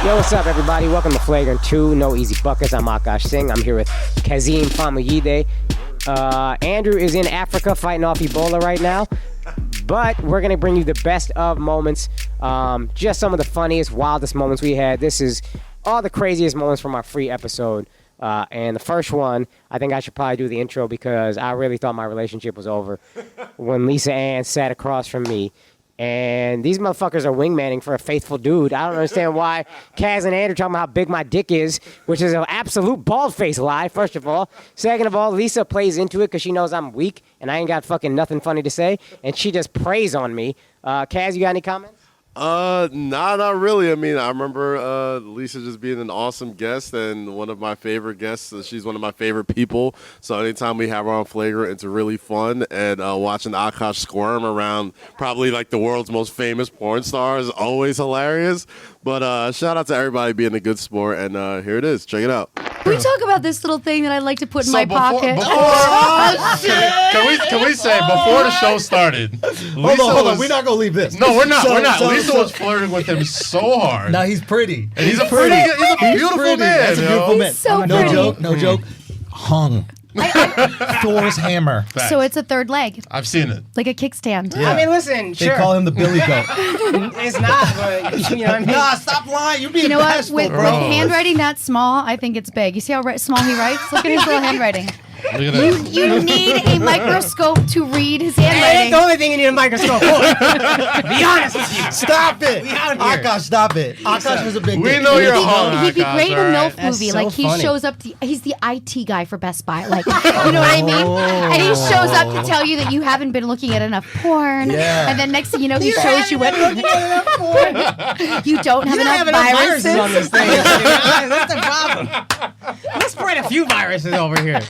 Yo, what's up, everybody? Welcome to Flagrant 2, No Easy Buckets. I'm Akash Singh. I'm here with Kazim Famuyide. Andrew is in Africa fighting off Ebola right now. But we're going to bring you the best of moments. Just some of the funniest, wildest moments we had. This is all the craziest moments from our free episode. And the first one, I think I should probably do the intro because I really thought my relationship was over when Lisa Ann sat across from me. And these motherfuckers are wingmanning for a faithful dude. I don't understand why Kaz and Andrew talking about how big my dick is, which is an absolute bald-faced lie, first of all. Second of all, Lisa plays into it because she knows I'm weak and I ain't got fucking nothing funny to say. And she just preys on me. Kaz, you got any comments? Not really. I mean, I remember Lisa just being an awesome guest and one of my favorite guests. She's one of my favorite people. So anytime we have her on Flagrant, it's really fun. And watching Akash squirm around probably like the world's most famous porn star is always hilarious. But shout out to everybody being a good sport. And here it is. Check it out. We talk about this little thing that I like to put in my pocket. Can we say before the show started? Hold on. We're not gonna leave this. No, we're not. Lisa was flirting with him so hard. Now he's pretty. And he's a beautiful man. That's a beautiful man. So no pretty. joke. No joke. Hung. Thor's hammer. Facts. So it's a third leg, I've seen it. like a kickstand. Yeah. I mean, listen, They sure. call him the Billy Goat. It's not, but you know what I mean? Nah, stop lying. You're being You know what? bashful, With bro. handwriting that small, I think it's big. You see how small he writes? Look at his little handwriting. Look at that. You need a microscope to read his That ain't handwriting. the only thing you need a microscope for. Be honest with you. Stop it. We out here. Akash, stop it. Akash was a big We dick. know you're He'd hung. be great in a MILF That's movie. so Like he funny. shows up. He's the IT guy for Best Buy. Like you know what I mean? And he shows up to tell you that you haven't been looking at enough porn. Yeah. And then next thing you know, he shows you what you don't have enough viruses on viruses. this thing. That's the problem. Let's spread a few viruses over here.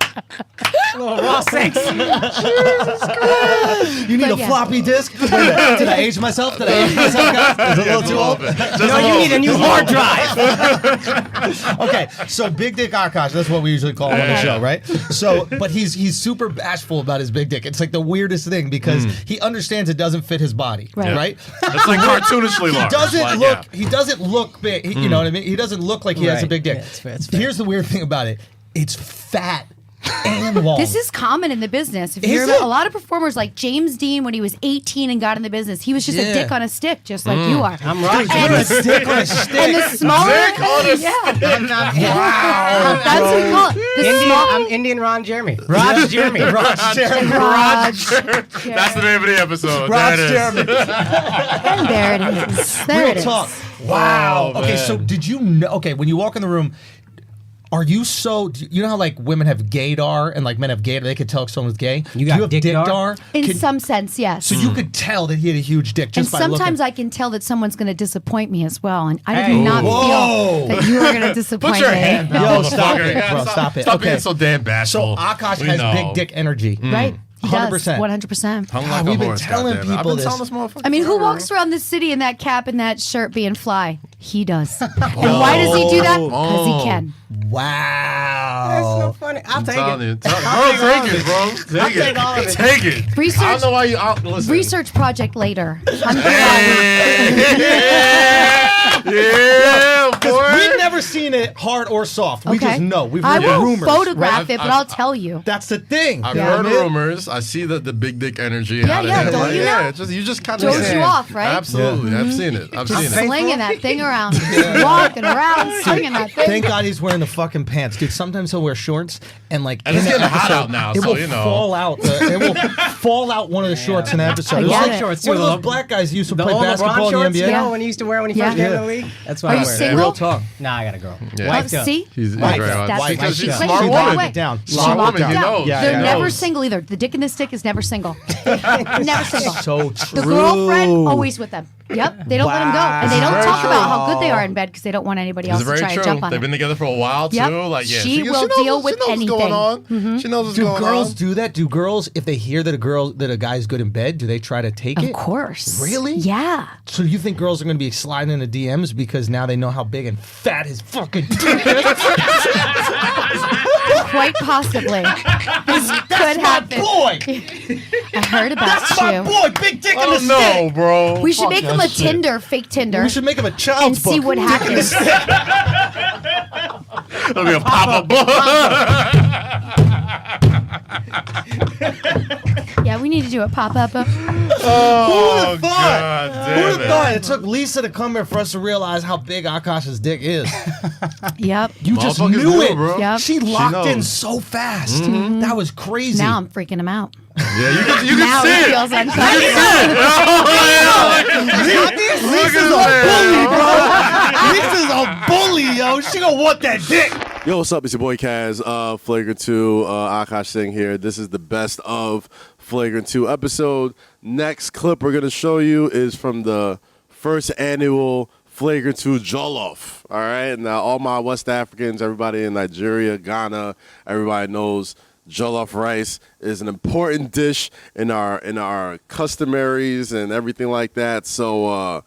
A little raw sex. You need But a yeah. floppy disk? Did I age myself? Guys? Is it a little too old? No, you need a new hard drive. Okay, so Big Dick Akash, that's what we usually call him on the show, right? So, but he's super bashful about his big dick. It's like the weirdest thing because he understands it doesn't fit his body, Right. right? It's like cartoonishly large. He doesn't look big. You know what I mean? He doesn't look like he has a Right. big dick. Yeah, it's fair. Here's the weird thing about it. It's fat and long. This is common in the business. If you Is hear about it? a lot of performers like James Dean when he was 18 and got in the business, he was just a Yeah. dick on a stick, just like you are. I'm right. And, a stick on a stick. and the smaller, yeah, Wow. that's what we call it. The small, I'm Indian Ron Jeremy. Raj Jeremy. Raj Jeremy. Raj. That's the name of the episode. Raj There it is. Jeremy. And there it is. There Real it is. talk. Wow. Oh, Okay, man. so did you know? Okay, when you walk in the room, are you so? You know how like women have gaydar and like men have gaydar? They could tell if someone's gay. You got do you have dickdar? In some sense, yes. So you could tell that he had a huge dick and just by sometimes looking. I can tell that someone's going to disappoint me as well. And I do Hey. not Whoa. feel that you are going to disappoint Put your me. hand down, Yo, stop motherfucker. it, Yeah, bro, stop it. Stop Okay. being so damn So bashful. Akash We has know. big dick energy. Right? He does. 100%. 100%. Hung God, like a we've been horse, telling goddamn it. people I've been this. telling this motherfucker. I mean, who forever. walks around the city in that cap and that shirt being fly? He does. And why does he do that? Because he can. Wow. That's so funny. I'll take Telling it. you. Bro, I'll take it, bro. Take take all of it. it. Take it. I Research- don't know why you. Listen. Research project later. Yeah, boy. We've never seen it hard or soft. We just know. We've I heard will rumors. photograph right? it, but I'll tell you. That's the thing. I've Yeah. heard rumors. I see the big dick energy out of yeah, him. don't Like, you know? yeah, you just kind of Throws you off, right? Absolutely, I've seen it. I've seen it. Slinging that thing around. Just walking around, slinging that thing. Thank God he's wearing the fucking pants, dude. Sometimes he'll wear shorts and like And in it's the getting hot episode, out now, it so will you know. fall out. It will fall out one of the shorts in the episode. I It was get like it. Shorts, one of too. those black guys used to The play old basketball LeBron in shorts, the NBA. you know, when he used to wear when he first Yeah. came in the league? That's what Are I you wear. single? Real talk. Nah, I got a girl. Yeah. Wifed up. See? He's Wife, very that's- hot. wife, Because she- she's a Wait, smart she woman. locked down. She Smart locked woman, he down. knows. Yeah, They're yeah. never knows. single either. The dick in the stick is never single. Never single. So true. The girlfriend always with them. Yep, they don't let them go, and they don't Very talk true. about how good they are in bed because they don't want anybody else It's to very try true. and jump on They've them. been together for a while too. Yep. Like, yeah, She will knows, deal with she knows anything. What's going on. She knows what's Do going girls on. do that? Do girls, if they hear that a guy's good in bed, do they try to take it? Of course. Really? Yeah. So you think girls are going to be sliding into DMs because now they know how big and fat his his fucking dick. Quite possibly. This could happen. Boy, I heard about that's my you. boy. Big dick in the stick. No, bro. We should Fuck make him that a shit. Tinder, fake Tinder, We should make him a and child's book. see what happens. It'll be a pop-up book. Yeah, we need to do a pop-up. Oh, Who'd have thought? God Who'd damn have it. thought it took Lisa to come here for us to realize how big Akash's dick is? Yep. You just Motherfuckers knew knew, it, bro. Yep. She locked in knows. so fast. That was crazy. Now I'm freaking him out. Yeah, you Now can it see it. feels uncomfortable. Lisa's a bully, bro. Lisa's a bully, yo. She gonna want that dick. Yo, what's up? It's your boy Kaz, Flagrant 2, Akash Singh here. This is the best of Flagrant 2 episode. Next clip we're going to show you is from the first annual Flagrant 2 Jollof. All right? Now, all my West Africans, everybody in Nigeria, Ghana, everybody knows jollof rice is an important dish in our customaries and everything like that. So,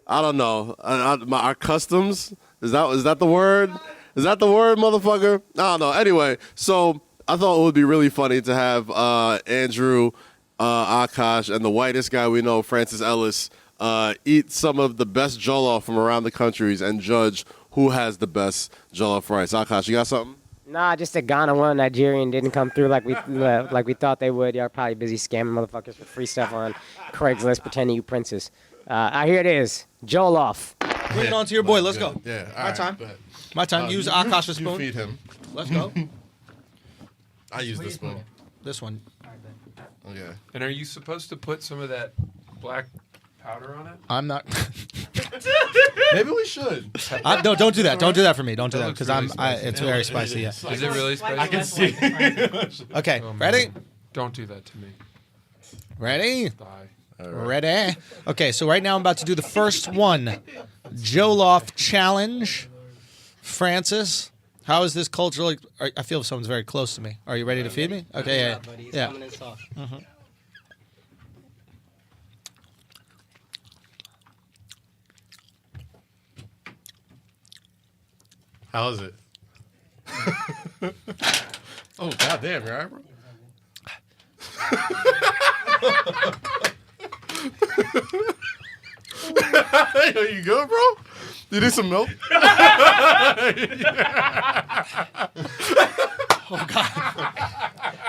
I don't know. Our customs, is that the word? Is that the word, motherfucker? I don't know. Anyway, so I thought it would be really funny to have Andrew, Akash, and the whitest guy we know, Francis Ellis, eat some of the best jollof from around the countries and judge who has the best jollof rice. Akash, you got something? Nah, just a Ghana one. Nigerian didn't come through like we thought they would. Y'all probably busy scamming motherfuckers for free stuff on Craigslist, pretending you princes. Here it is. Jollof. Bring it on to your boy. Let's go. Yeah, all My right, time. go ahead. My time. Use Akash's You spoon. feed him. Let's go. I use this spoon. This one. Okay. And are you supposed to put some of that black powder on it? I'm not. Maybe we should. Don't do that. Don't do that for me. Don't do That that looks because really spicy. it's very spicy. Yeah. Is it really spicy? I can see. Okay. Oh, man. Ready? Don't do that to me. Ready? Die. Ready? Okay. So right now I'm about to do the first one. Jollof challenge. Francis, how is this culturally? I feel someone's very close to me. Are you ready to feed me? Okay. Yeah. Mhm. How is it? Oh, goddamn, you're all right, bro? Yo, you good, bro? You need some milk?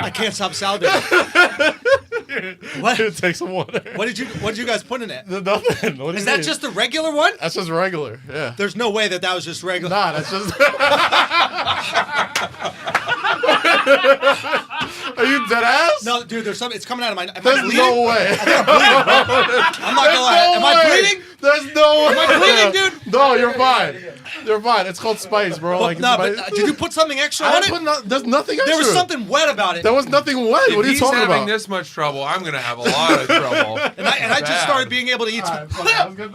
I can't stop salivating. What? Take some water. What did you guys put in it? Nothing. What do Is you that mean? just the regular one? That's just regular. Yeah. There's no way that was just regular. Nah, that's just. Are you dead ass? No, dude. There's something. It's coming out of my. Am I There's bleeding? no way. I'm not gonna lie. Am I bleeding? There's no way. Am I bleeding, dude? No, you're fine. You're fine. It's called spice, bro. Well, Like, no, spice. but did you put something extra I on didn't it? put there's nothing extra. There was something wet about it. There was nothing wet. If What are you he's talking having about? this much trouble, I'm gonna have a lot of trouble. And I just Bad. started being able to eat. Alright, fine, that was good.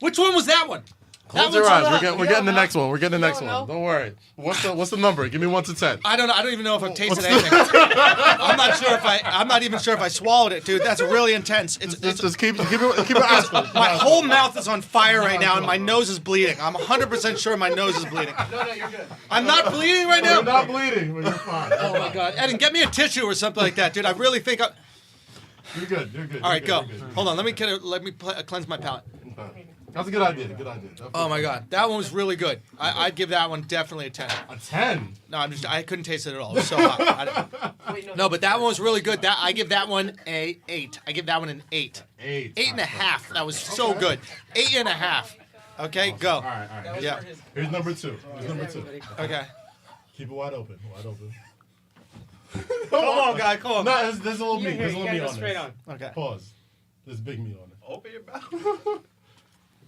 Which one was that one? Close your eyes. We're getting the next one. We're getting the next one. Don't worry. What's the number? Give me 1 to 10. I don't know. I don't even know if I've tasted anything. I'm not even sure if I swallowed it, dude. That's really intense. Just keep it eyes closed. My whole mouth is on fire right now, and my nose is bleeding. I'm 100% sure my nose is bleeding. No, you're good. I'm not bleeding right You're now. not bleeding, but you're fine. Oh my god, Eden, get me a tissue or something like that, dude. I really think. You're good. You're good. All right, you're go. good, you're good. Hold on. Let me cleanse my palate. That's a good idea. Oh my god, that one was really good. I'd give that one definitely a 10. A 10. No, I couldn't taste it at all. It was so hot. No, but that one was really good. I give that one a 8. I give that one an 8. 8. 8.5. That was so good. 8.5. Okay, go. All right. Yeah. Here's number 2. Okay. Keep it wide open. Come on, guy. Come on. No, there's a little meat. There's a little meat on this. Okay. Pause. There's big meat on it. Open your mouth.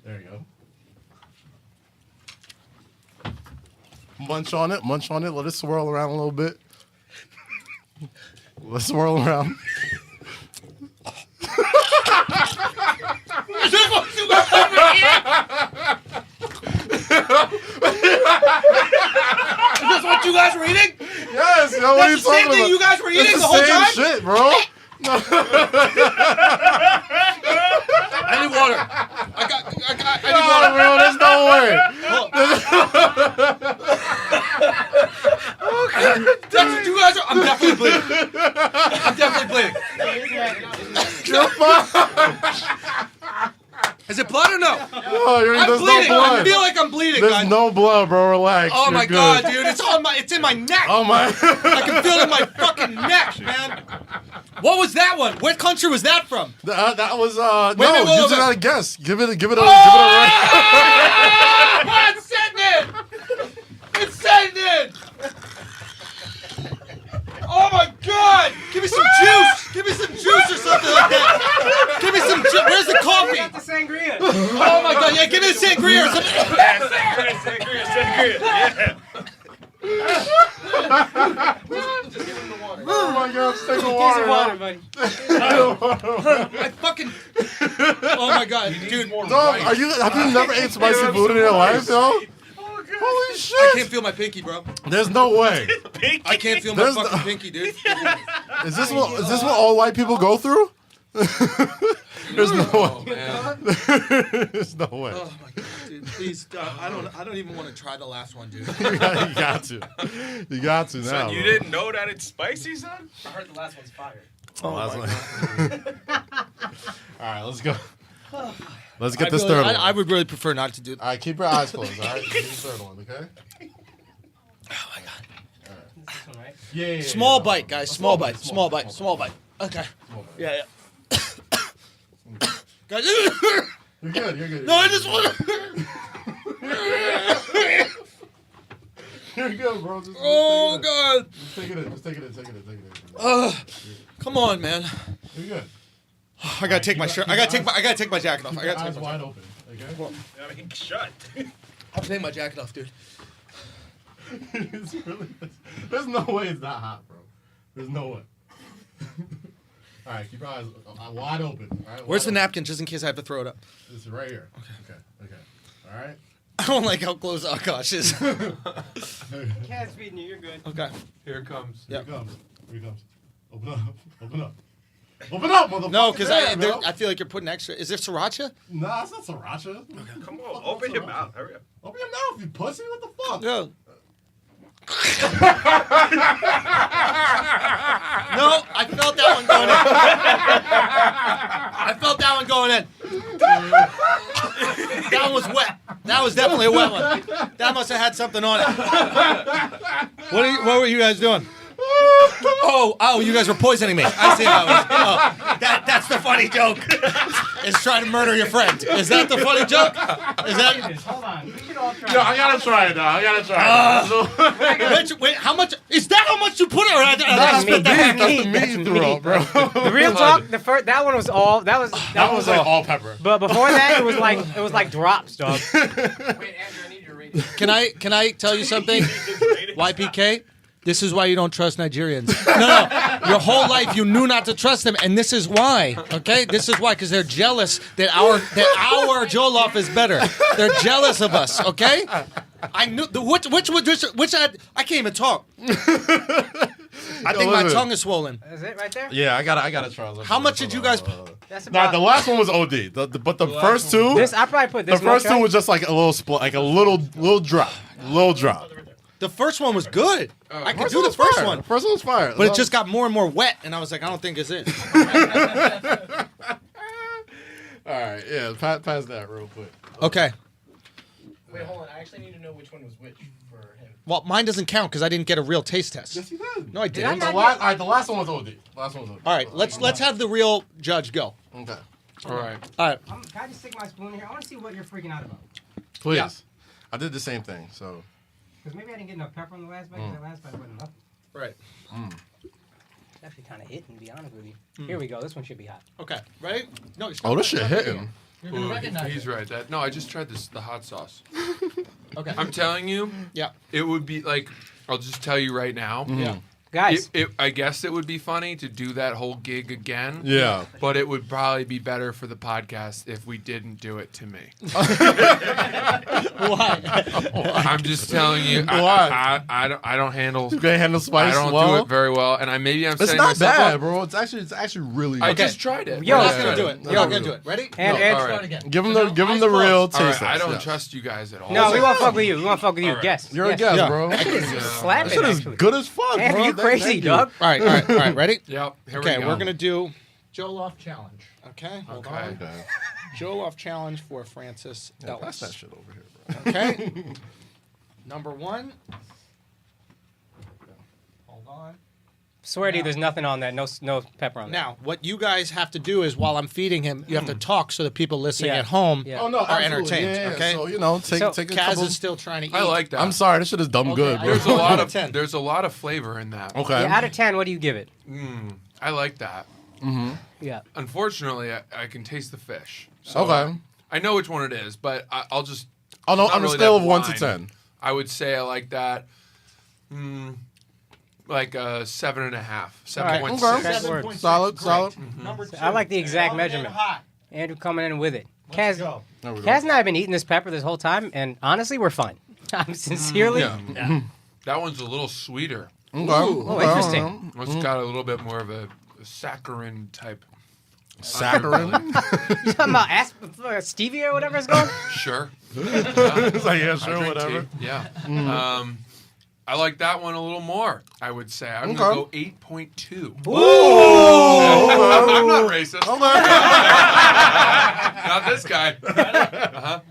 There you go. Munch on it. Let it swirl around a little bit. Let's swirl around. Is this what you guys over here? Is this what you guys were eating? Yes, yo, what are you That's the same talking thing about? you guys were eating It's the whole same time? shit, bro. I didn't want water. I need No, water. bro, there's no way. That's what you guys are. I'm definitely bleeding. I'm definitely bleeding. Is it blood or no? No, I'm there's bleeding. no blood. I feel like I'm bleeding, There's guys. no blood, bro. Relax. Oh You're my good. god, dude! It's in my neck. Oh my. I can feel it in my fucking neck, man. What was that one? What country was that from? That was Wait, no. wait, You wait, just wait. gotta guess. Give it a. It's sitting in. It's sitting in. Oh my god! Give me some juice! Give me some juice or something like that! Give me some juice! Where's the coffee? The sangria. Oh my god, yeah, give me the sangria or something! Oh my god, just take the water. buddy. I fucking... Oh my god, dude. Dog, have you never ate spicy food in your life, yo? Holy shit! I can't feel my pinky, bro. There's no way. I can't feel my There's fucking no- pinky, dude. Is this what all white people go through? There's no way. There's no way. Oh my god, dude. Please, I don't even want to try the last one, dude. You got to. You got to now. Son, you bro. didn't know that it's spicy, son? I heard the last one's fire. Oh, last one. All right, let's go. Let's get this third one. I would really prefer not to do that. All right, keep your eyes closed. All right, get the third one, okay? Oh my god. This one, right? Yeah. Small bite, guys. Small bite. Small bite. Small bite. Okay. Yeah. Guys. You're good. You're good. No, I just want to. You're good, bro. Just Oh god. Just take it in. Just take it in. Take it in. Take it in. Come on, man. You're good. I gotta take my shirt. I gotta take my jacket off. I Keep your gotta eyes take my. wide open. Okay. I mean, shut. I'll take my jacket off, dude. It's really, there's no way it's that hot, bro. There's no way. All right, keep your eyes wide open. All right, Where's the wide napkin, just in case I have to throw it up? open. It's right here. Okay. All right. I don't like how close Akash is. Cat's feeding you. You're good. Okay. Here it comes. Yeah. Here it comes. Here it comes. Open up. Open up. Open up, motherfucker. No, because Yeah, bro. I feel like you're putting extra. Is there sriracha? Nah, it's not sriracha. Come on, open your mouth. Hurry up. Open your mouth, you pussy. What the fuck? No. No, I felt that one going in. I felt that one going in. That one was wet. That was definitely a wet one. That must have had something on it. What were you guys doing? Oh, you guys were poisoning me. I see how it was. Oh, that's the funny joke. Is trying to murder your friend. Is that the funny joke? Is that... Hold on. We can all try. Yo, I gotta try it now. I gotta try it. Wait, how much? Is that how much you put it? Or I That's spit the that meat. That's the meat you threw out, bro. The real talk. The first. That one was all. That was. That was like all pepper. But before that, it was like drops, dog. Wait, Andrew, I need your rating. Can I tell you something? YPK? This is why you don't trust Nigerians. No. Your whole life you knew not to trust them, and this is why. Okay, this is why, because they're jealous that our Jollof is better. They're jealous of us. Okay. I knew which I can't even talk. I think my listen. tongue is swollen. Is it right there? Yeah, I gotta try. How much did you guys? That's Nah, about. the last one was OD. But the first two, This I probably put the this. first much, two right? was just like a little split, like a little drop, little drop. The first one was good. I could do the was first fire. one, The first one was fire. but it just got more and more wet, and I was like, I don't think it's it. All right, yeah, pass that real quick. Okay. Wait, hold on. I actually need to know which one was which for him. Well, mine doesn't count because I didn't get a real taste test. Yes, you did. No, I didn't. not All right, the last one was OD. All right, let's have the real judge go. Okay. All right. All right. Can I just stick my spoon here? I want to see what you're freaking out about. Please. Yeah. I did the same thing, so. Because maybe I didn't get enough pepper on the last bite. 'Cause that last bite wasn't enough. Right. It's actually kind of hitting, to be honest with you. Here we go. This one should be hot. Okay. Ready? No. You're Oh, this shit hitting. You're gonna Ooh, recognize he's it. right. No, I just tried the hot sauce. Okay. I'm telling you, Yeah. it would be like, I'll just tell you right now. Yeah. Guys, I guess it would be funny to do that whole gig again. Yeah. But it would probably be better for the podcast if we didn't do it to me. Why? I'm just telling you. Why? I don't handle. You can't handle spice I don't well? do it very well, and maybe I'm It's setting not myself bad, up. bro. It's actually really I good. just tried it. Yo, We're Yeah, not gonna do it. We're not gonna do it. Ready? And No, Ed, all right. Start again. Give him the real All taste. right, I don't test. trust you guys at all. no, we won't fuck with you. We won't fuck with you. All right. Guess. You're a Yes. guest, Yeah. bro. That shit is That slapping, shit is actually. good as fuck, Andrew, bro. you crazy, Thank you. dog. All right. Ready? Yep. Here Okay, we go. we're gonna do Joloff challenge. Okay, hold Okay. on. Joloff challenge for Francis Yeah, pass Ellis. that shit over here, bro. Okay. Number 1. Hold on. Swear to you, there's nothing on that. No pepper on that. Now, what you guys have to do is while I'm feeding him, you have to talk so the people listening Yeah. at home Yeah. Oh no, are absolutely. entertained. Yeah, Okay. So take So, take a Kaz couple. is still trying to eat. I like that. I'm sorry, this shit is dumb good, bro. There's a lot Out of of 10. there's a lot of flavor in that. Okay. Yeah, out of 10, what do you give it? I like that. Yeah. Unfortunately, I can taste the fish. So Okay. I know which one it is, but I'll just. Oh no, not on a really scale that of 1 to blind. 10. I would say I like that. Like a 7.5. 7.6. Okay. That's word. Solid. Number 2. I like the exact Long and measurement. hot. Andrew coming in with it. Let's Kaz, go. There we go. Kaz and I have been eating this pepper this whole time, and honestly, we're fine. I'm sincerely. Yeah. That one's a little sweeter. Okay. Oh, interesting. It's got a little bit more of a saccharine type. Saccharin. You talking about stevia or whatever it's called? Sure. It's like, yeah, I sure, drink whatever. tea. Yeah. I like that one a little more, I would say. I'm Okay. going to go 8.2. I'm not racist. Not this guy.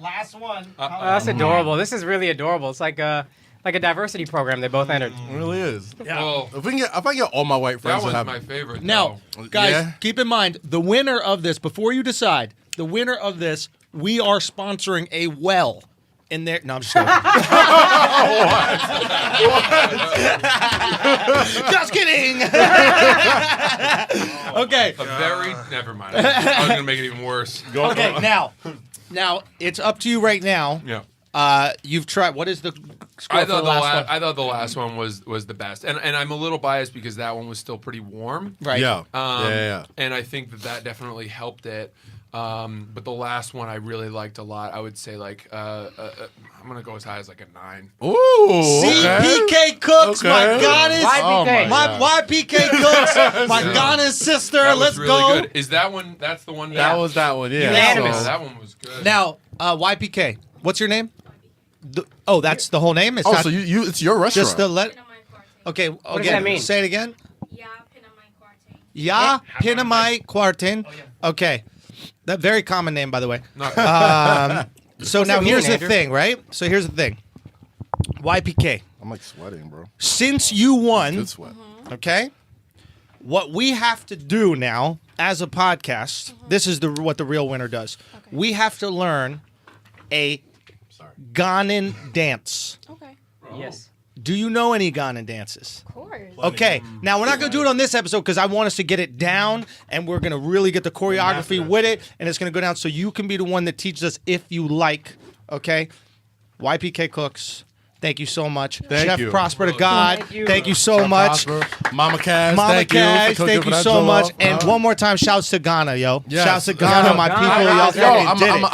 Last one. Oh, that's adorable. This is really adorable. It's like a diversity program they both entered. It really is. Well, If I get all my white that friends to one's have my favorite. Now, though. guys, Yeah. keep in mind the winner of this. Before you decide, the winner of this, we are sponsoring a well in there. No, I'm just kidding. Just kidding. Okay. Never mind. I was going to make it even worse. Okay. Now, it's up to you right now. Yeah. You've tried. What is the score I for thought the last one? I thought the last one was the best, and I'm a little biased because that one was still pretty warm. Right. Yeah. Yeah. And I think that definitely helped it. But the last one I really liked a lot. I would say like I'm gonna go as high as like a 9. Ooh. CPK Cooks, my Okay. goddess. YPK. My YPK Cooks, my goddess sister. That Let's was really go. good. Is that one? That's the one. That was that one. Yeah. Unanimous. Yeah, So- that one was good. Now, YPK, what's your name? That's the whole name. It's Oh, not so you it's your restaurant. just the let. Okay, does again, that mean? say it again. Ja, Pinamai Quartet. Ya Pinamai Kwartin. Okay, that very common name, by the way. Not good. So now that mean, here's the Andrew? thing, right? So here's the thing. YPK, I'm like sweating, bro. since you won, Good sweat. okay, what we have to do now as a podcast, this is what the real winner does. We have to learn a Ghanan dance. Okay. Yes. Do you know any Ghanan dances? Of course. Okay, now we're not going to do it on this episode because I want us to get it down and we're going to really get the choreography with it and it's going to go down so you can be the one that teaches us if you like, okay? YPK Cooks, thank you so much. Thank Chef you. Prosper to God, Thank you. thank you so much. Prosper. Mama Cass, Mama thank Cash, you. for thank cooking you for so that much. jollof. And one more time, shouts to Ghana, yo. Yes. Shouts to Ghana, my Ghana, people. Y'all Ghana. fucking did it.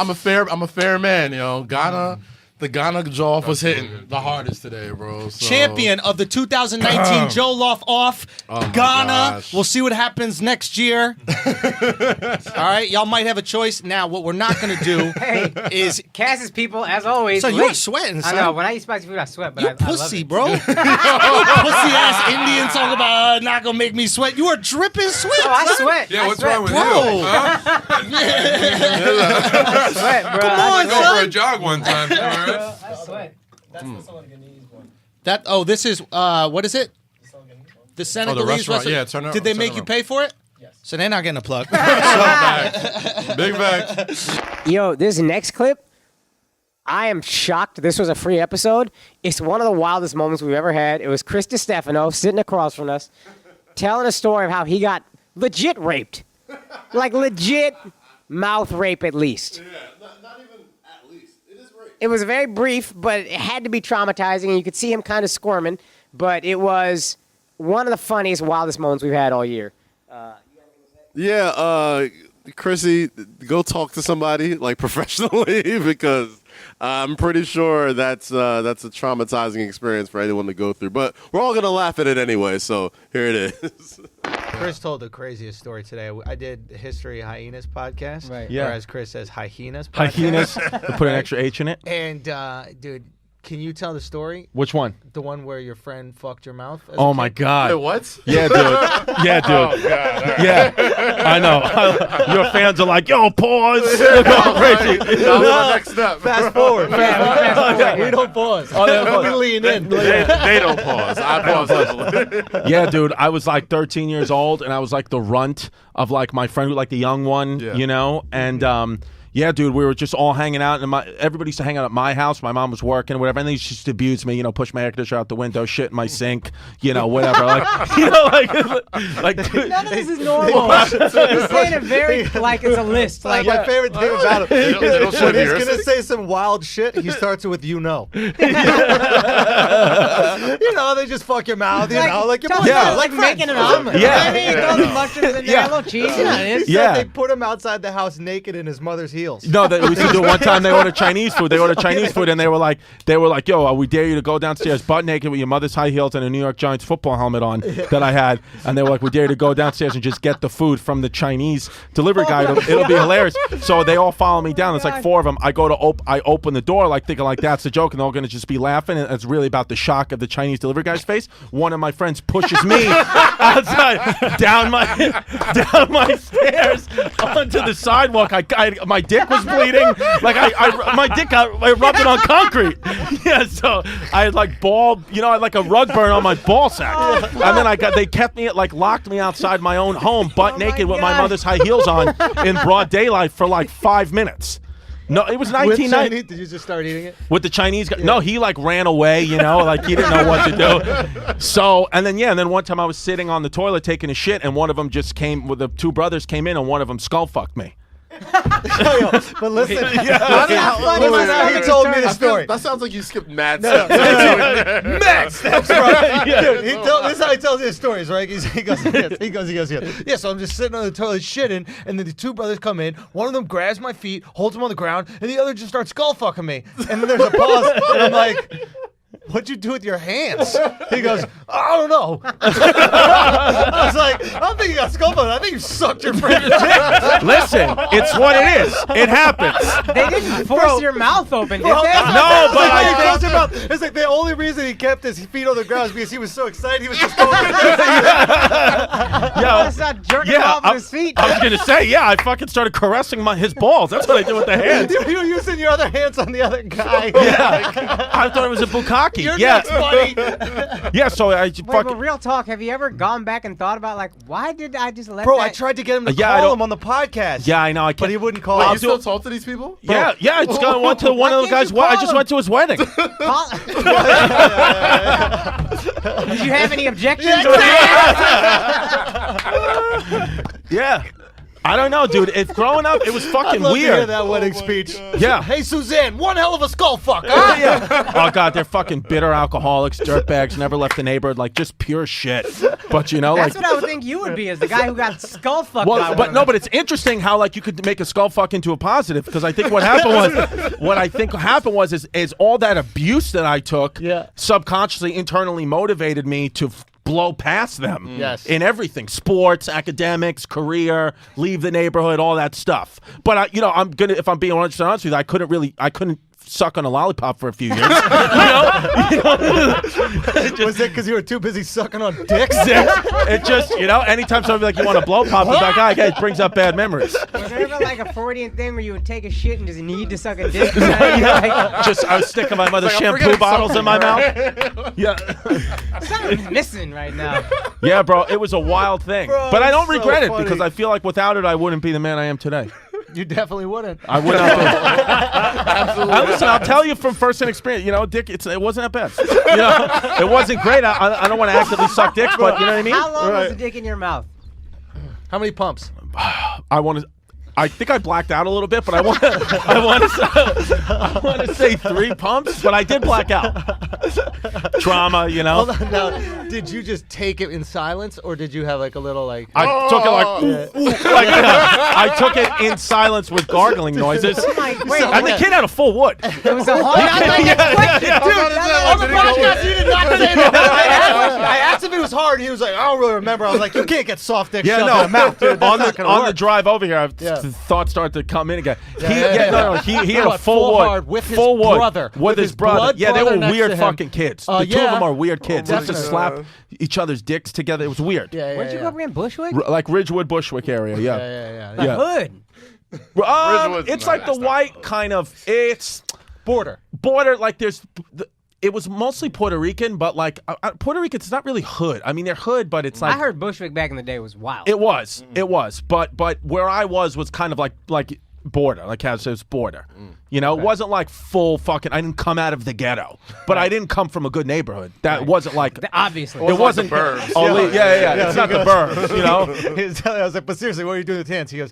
I'm a fair man, yo. Ghana, the Ghana jollof was hitting the hardest today, bro. So. Champion of the 2019 Joe Loft Off, Oh my Ghana. gosh. We'll see what happens next year. All right, y'all might have a choice. Now, what we're not going to do Hey, is. Kaz's people, as always. So you're late. sweating, I son. know. When I eat spicy food, I sweat. But You I love pussy, it. bro. Pussy ass Indian song about not gonna make me sweat. You are dripping sweat. Oh, I son. sweat. Yeah, I what's sweat. wrong with bro. you? Huh? I sweat, bro. Come I on, Go sweat. for a son. jog one time. All right? I sweat. That's the Senegalese one. This is what is it? The Senegalese one. The Senegalese restaurant. Yeah, turn it- Did they turn make it you around. pay for it? Yes. So they're not getting a plug. Big facts. Yo, this next clip, I am shocked. This was a free episode. It's one of the wildest moments we've ever had. It was Chris DiStefano sitting across from us, telling a story of how he got legit raped, like legit mouth rape at least. Not even at least. It is rape. It was very brief, but it had to be traumatizing, and you could see him kind of squirming. But it was one of the funniest, wildest moments we've had all year. Yeah, Chrissy, go talk to somebody like professionally because I'm pretty sure that's a traumatizing experience for anyone to go through. But we're all gonna laugh at it anyway, so here it is. Chris told the craziest story today. I did the History of Hyenas podcast, Right. yeah. Whereas Chris says hyenas podcast. Hyenas. Put an extra H in it. And dude, can you tell the story? Which one? The one where your friend fucked your mouth? Oh my God! Wait, what? Yeah, dude. Yeah, dude. Oh, God. Yeah, I know. Your fans are like, yo, pause. They're going crazy. That was my next step. Fast forward. We don't pause. We lean in. They don't pause. I pause heavily. Yeah, dude. I was like 13 years old, and I was like the runt of like my friend, like the young one, you know, and yeah, dude, we were just all hanging out, and everybody used to hang out at my house. My mom was working, whatever, and they used to abuse me, you know, push my air conditioner out the window, shit in my sink, you know, whatever. Like, you know, like dude, None of this is normal. He's saying it very like it's a list. Like My favorite thing about him, They don't when show he's yours. going to say some wild shit, he starts it with, you know. You know, they just fuck your mouth, you know, like your talk mouth. about, like making an omelet. Yeah. I mean, throw the mushrooms in there, a little cheese. You know, He it's said Yeah. they put him outside the house naked in his mother's heels. No, we used to do it one time. They ordered Chinese food. And they were like, yo, we dare you to go downstairs butt naked with your mother's high heels and a New York Giants football helmet on that I had. And they were like, we dare you to go downstairs and just get the food from the Chinese delivery guy. It'll be hilarious. So they all follow me down. It's like 4 of them. I open the door, like thinking like that's a joke, and they're all going to just be laughing. And it's really about the shock of the Chinese delivery guy's face. One of my friends pushes me outside down my stairs onto the sidewalk. My dick was bleeding. Like I rubbed it on concrete. Yeah, so I had like I had like a rug burn on my ball sack. And then they kept me locked me outside my own home, butt naked with my mother's high heels on in broad daylight for like 5 minutes. No, it was 1990. Did you just start eating it? With the Chinese guy? Yeah. No, he like ran away, you know, like he didn't know what to do. So, and then one time I was sitting on the toilet taking a shit, and one of them just came, the 2 brothers came in, and one of them skull fucked me. But listen, He told me the story. That sounds like you skipped mad Next, that's right. Dude, this is how he tells his stories, right? He goes, yeah, so I'm just sitting on the toilet shitting, and then the 2 brothers come in. One of them grabs my feet, holds them on the ground, and the other just starts skull fucking me. And then there's a pause, and I'm like, what'd you do with your hands? He goes, I don't know. I was like, I don't think you got skull fucked. I think you sucked your friend's dick. Listen, it's what it is. It happens. They didn't force your mouth open, did they? No, but it's like the only reason he kept his feet on the ground is because he was so excited he was just going. Let's not jerking off with his feet. I was gonna say, I fucking started caressing his balls. That's what I did with the hands. You were using your other hands on the other guy. Yeah, I thought it was a bukkake. You're nuts, buddy. Yeah, so I but real talk, have you ever gone back and thought about, like, why did I just let Bro, that... I tried to get him to call him on the podcast. Yeah, I know. I can't. But he wouldn't call. Wait, you still talk to these people? Yeah, I just went to one of the guys. I just went to his wedding. Did you have any objections? Yeah. I don't know, dude. It's growing up. It was fucking I'd love weird. to hear that wedding speech. Yeah. Hey, Suzanne, one hell of a skull fuck. Huh? Yeah. Oh god, they're fucking bitter alcoholics, dirtbags, never left the neighborhood, like just pure shit. But you know, That's what I would think you would be, as the guy who got skull fucked. But it's interesting how like you could make a skull fuck into a positive, because I think what happened was is all that abuse that I took subconsciously internally motivated me to blow past them in everything, sports, academics, career, leave the neighborhood, all that stuff. But if I'm being honest with you, I couldn't suck on a lollipop for a few years. Was it because you were too busy sucking on dicks? It just, anytime somebody like, you want to blow pop, it's like, it brings up bad memories. Was there ever like a Freudian thing where you would take a shit and just need to suck a dick? I was sticking my mother's shampoo bottles in my mouth. Yeah. Something's missing right now. Yeah, bro, it was a wild thing. Bro, but I don't so regret funny. it, because I feel like without it, I wouldn't be the man I am today. You definitely wouldn't. I would not be. Absolutely. Listen, I'll tell you from first-hand experience. Dick, it wasn't that bad. It wasn't great. I don't want to actively suck dicks, but you know what I mean? How long was the dick in your mouth? How many pumps? I want to. I think I blacked out a little bit, but I want to say 3 pumps, but I did black out. Trauma, you know. Hold on, now, did you just take it in silence, or did you have like a little like? I took it like, I took it in silence with gargling noises. Wait, And the kid had a full wood. it was a hard I asked him if it was hard. He was like, I don't really remember. I was like, you can't get soft dick shoved in the mouth, dude. That's On the drive over here, thoughts started to come in again. He had a full wood with his full wood brother. with his brother. blood Yeah, they brother were next weird to him. fucking kids. The two of them are weird kids. They used to Definitely. slap each other's dicks together. It was weird. Where'd you go up again? Bushwick? Like Ridgewood, Bushwick area. Yeah. The hood. It's like the white kind of. It's Border. like there's. It was mostly Puerto Rican, but like Puerto Rican, it's not really hood. I mean, they're hood, but it's like I heard Bushwick back in the day was wild. it was, but where I was kind of like border, like how it says border. You know, it wasn't like full fucking. I didn't come out of the ghetto, but I didn't come from a good neighborhood. That wasn't like Obviously. it wasn't the burbs. Yeah. It's not the burbs, you know. I was like, but seriously, what are you doing with hands? He goes,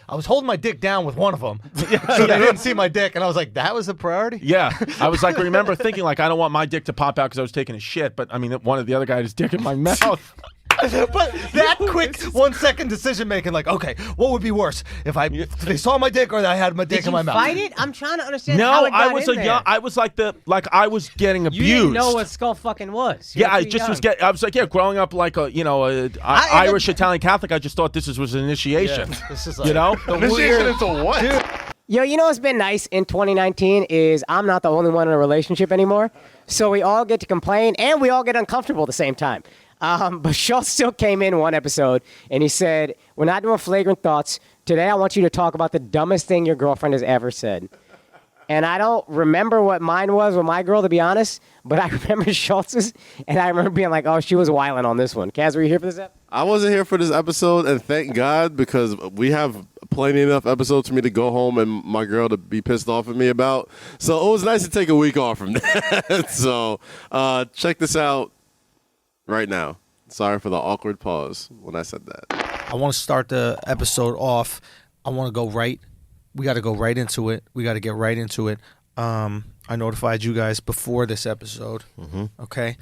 I was holding my dick down with one of them, so they didn't see my dick, and I was like, that was a priority. Yeah, I was like, I remember thinking like, I don't want my dick to pop out because I was taking a shit, but I mean, one of the other guy had his dick in my mouth. But that quick 1 second decision making, like, okay, what would be worse if they saw my dick or I had my dick Did in my you mouth? fight it? I'm trying to understand No, how it got I was in there. I was like I was getting abused. You didn't know what skull fucking was. You Yeah, were I too just was young. I was like, growing up like a Irish Italian Catholic. I just thought this was an initiation. This is like, You know, Initiation into what? Yo, you know what's been nice in 2019 is I'm not the only one in a relationship anymore. So we all get to complain and we all get uncomfortable at the same time. But Schulz still came in one episode and he said, we're not doing flagrant thoughts. Today I want you to talk about the dumbest thing your girlfriend has ever said. And I don't remember what mine was with my girl, to be honest, but I remember Schultz's, and I remember being like, oh, she was wilding on this one. Kaz, were you here for this episode? I wasn't here for this episode, and thank God, because we have plenty enough episodes for me to go home and my girl to be pissed off at me about. So it was nice to take a week off from that. So check this out right now. Sorry for the awkward pause when I said that. I want to start the episode off. I want to go right. We got to go right into it. We got to get right into it. I notified you guys before this episode. Okay.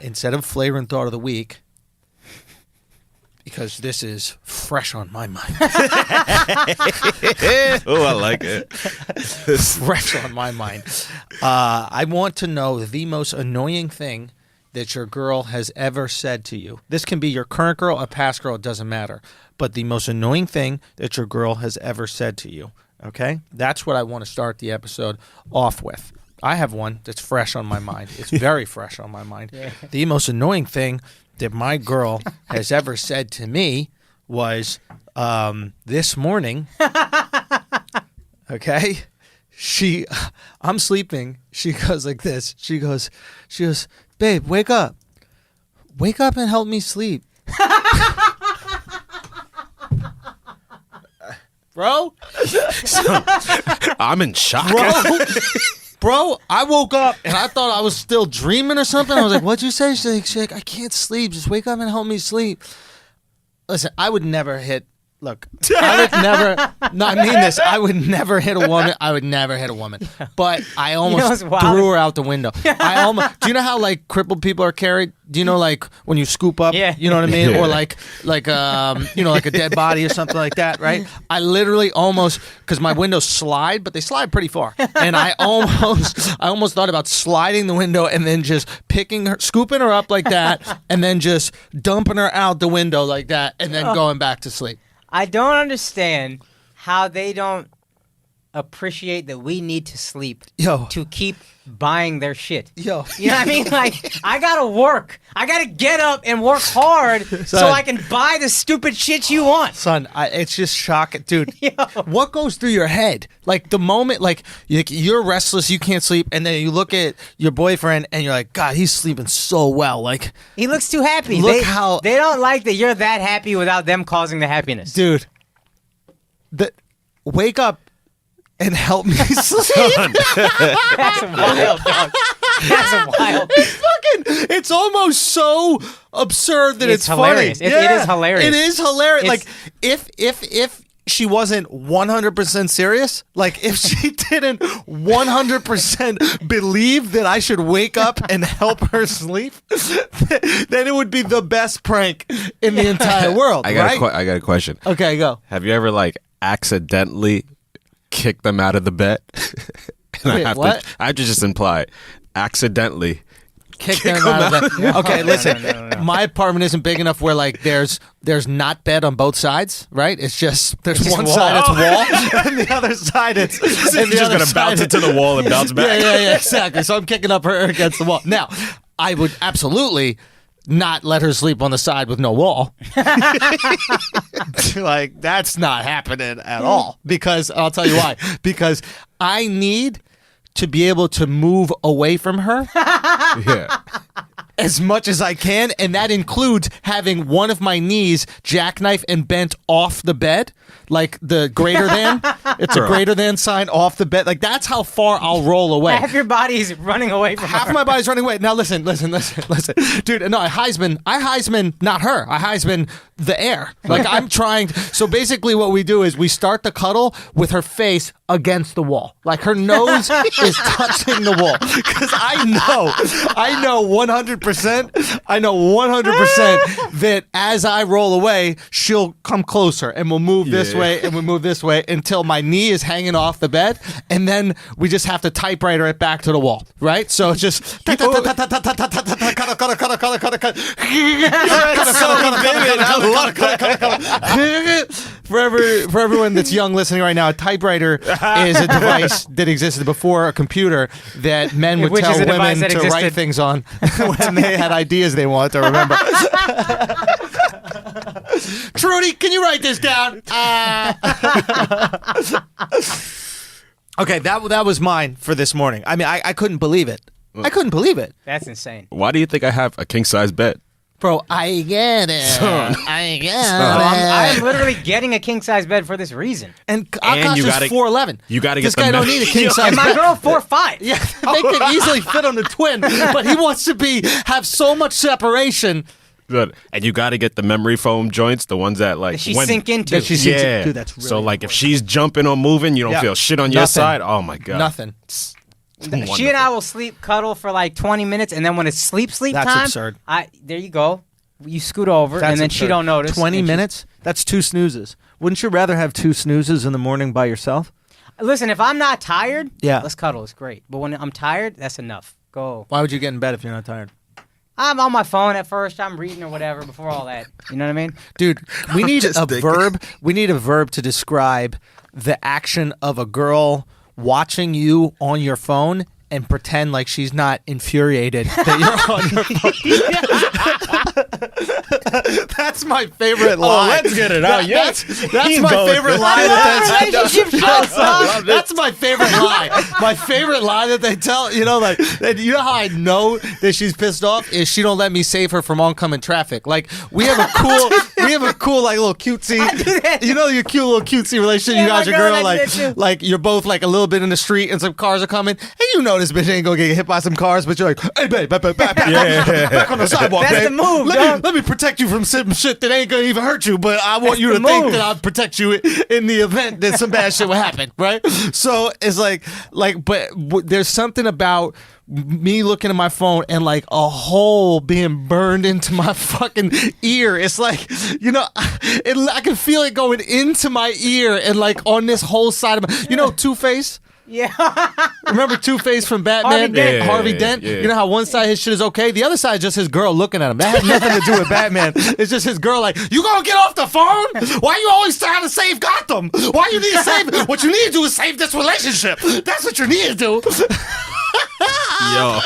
Instead of flagrant thought of the week, because this is fresh on my mind. Oh, I like it. Fresh on my mind. I want to know the most annoying thing that your girl has ever said to you. This can be your current girl, a past girl, it doesn't matter. But the most annoying thing that your girl has ever said to you. Okay? That's what I want to start the episode off with. I have one that's fresh on my mind. It's very fresh on my mind. Yeah. The most annoying thing that my girl has ever said to me was this morning. Okay? I'm sleeping. She goes like this. She goes, babe, wake up. Wake up and help me sleep. Bro? I'm in shock. Bro, I woke up and I thought I was still dreaming or something. I was like, what'd you say? She's like, I can't sleep. Just wake up and help me sleep. Listen, I would never hit. Look, I would never. No, I mean this. I would never hit a woman. I would never hit a woman. But I almost threw her out the window. I almost. Do you know how like crippled people are carried? Do you know like when you scoop up? Yeah. You know what I mean? Or like like a dead body or something like that, right? I literally almost, because my windows slide, but they slide pretty far, and I almost thought about sliding the window and then just picking her, scooping her up like that, and then just dumping her out the window like that, and then going back to sleep. I don't understand how they don't appreciate that we need to sleep to keep buying their shit. Yo. You know what I mean? Like, I gotta work. I gotta get up and work hard so I can buy the stupid shit you want. Son, it's just shocking. Dude, Yo. What goes through your head? Like, the moment, like, you're restless, you can't sleep, and then you look at your boyfriend, and you're like, God, he's sleeping so well. Like, he looks too happy. Look they don't like that you're that happy without them causing the happiness. Dude, wake up and help me sleep. That's wild, dog. That's wild. It's almost so absurd that it's hilarious. funny. It is hilarious. It is hilarious. It's, like if she wasn't 100% serious, like if she didn't 100% believe that I should wake up and help her sleep, then it would be the best prank in the entire world. I got right? I got a question. Okay, go. Have you ever like accidentally kicked them out of the bed? And Wait, what? I have to just imply accidentally. Kick them out of bed. Okay, listen. My apartment isn't big enough where like there's not bed on both sides, right? It's just there's one side it's wall, and the other side it's. You're just gonna bounce into the wall and bounce back. Yeah, exactly. So I'm kicking up her against the wall. Now, I would absolutely not let her sleep on the side with no wall. Like that's not happening at all. Because I'll tell you why. Because I need to be able to move away from her. Yeah. As much as I can, and that includes having one of my knees jackknife and bent off the bed, like the greater than. It's a greater than sign off the bed. Like that's how far I'll roll away. Half your body's running away from Half her. my body's running away. Now listen, dude. No, I Heisman, not her. I Heisman the air. Like I'm trying. So basically, what we do is we start the cuddle with her face against the wall, like her nose is touching the wall. Because I know 100%. I know 100% that as I roll away, she'll come closer, and we'll move this way, and we'll move this way until my knee is hanging off the bed, and then we just have to typewriter it back to the wall, right? So it's just for everyone that's young listening right now, a typewriter is a device that existed before a computer that men would tell women to write things on when they had ideas they wanted to remember. Trudy, can you write this down? Okay, that was mine for this morning. I mean, I couldn't believe it. I couldn't believe it. That's insane. Why do you think I have a king size bed? Bro, I get it. I get it. I'm literally getting a king size bed for this reason. And Akash is 4'11". You got to get this guy don't need a king size And bed. my girl 4'5". Yeah, they could easily fit on the twin, but he wants to have so much separation. Good. And you got to get the memory foam joints, the ones that like She sink into. Dude, that's really so like if she's jumping or moving, you don't feel shit on your side. Oh my god. Nothing. She and I will cuddle for like 20 minutes, and then when it's sleep That's time, absurd. There you go. You scoot over, That's and then absurd. she don't notice. 20 minutes? That's 2 snoozes. Wouldn't you rather have 2 snoozes in the morning by yourself? Listen, if I'm not tired, Yeah. let's cuddle. It's great. But when I'm tired, that's enough. Go. Why would you get in bed if you're not tired? I'm on my phone at first. I'm reading or whatever before all that. You know what I mean? Dude, we need a verb. We need a verb to describe the action of a girl watching you on your phone and pretend like she's not infuriated that you're on your phone. That's my favorite line. Let's get it out. That's my favorite line. That's my favorite line. My favorite line that they tell, you know, like, you know how I know that she's pissed off is she don't let me save her from oncoming traffic. Like we have a cool like little cutesy, you know, your cute little cutesy relationship. Yeah, you guys, my your girl, girl, like you're both like a little bit in the street and some cars are coming, and you know this bitch ain't gonna get hit by some cars, but you're like, hey babe, back on the sidewalk, That's babe. the move, Let me protect you from some shit that ain't gonna even hurt you, but I want you to think that I'll protect you in the event that some bad shit will happen, right? So it's but there's something about me looking at my phone and like a hole being burned into my fucking ear. It's like, you know, I can feel it going into my ear and like on this whole side of my, you know, Two-Face? Yeah. Remember Two-Face from Batman? Harvey Dent. You know how one side of his shit is okay? The other side is just his girl looking at him. That has nothing to do with Batman. It's just his girl like, you gonna get off the phone? Why you always trying to save Gotham? Why you need to save? What you need to do is save this relationship. That's what you need to do. Yo,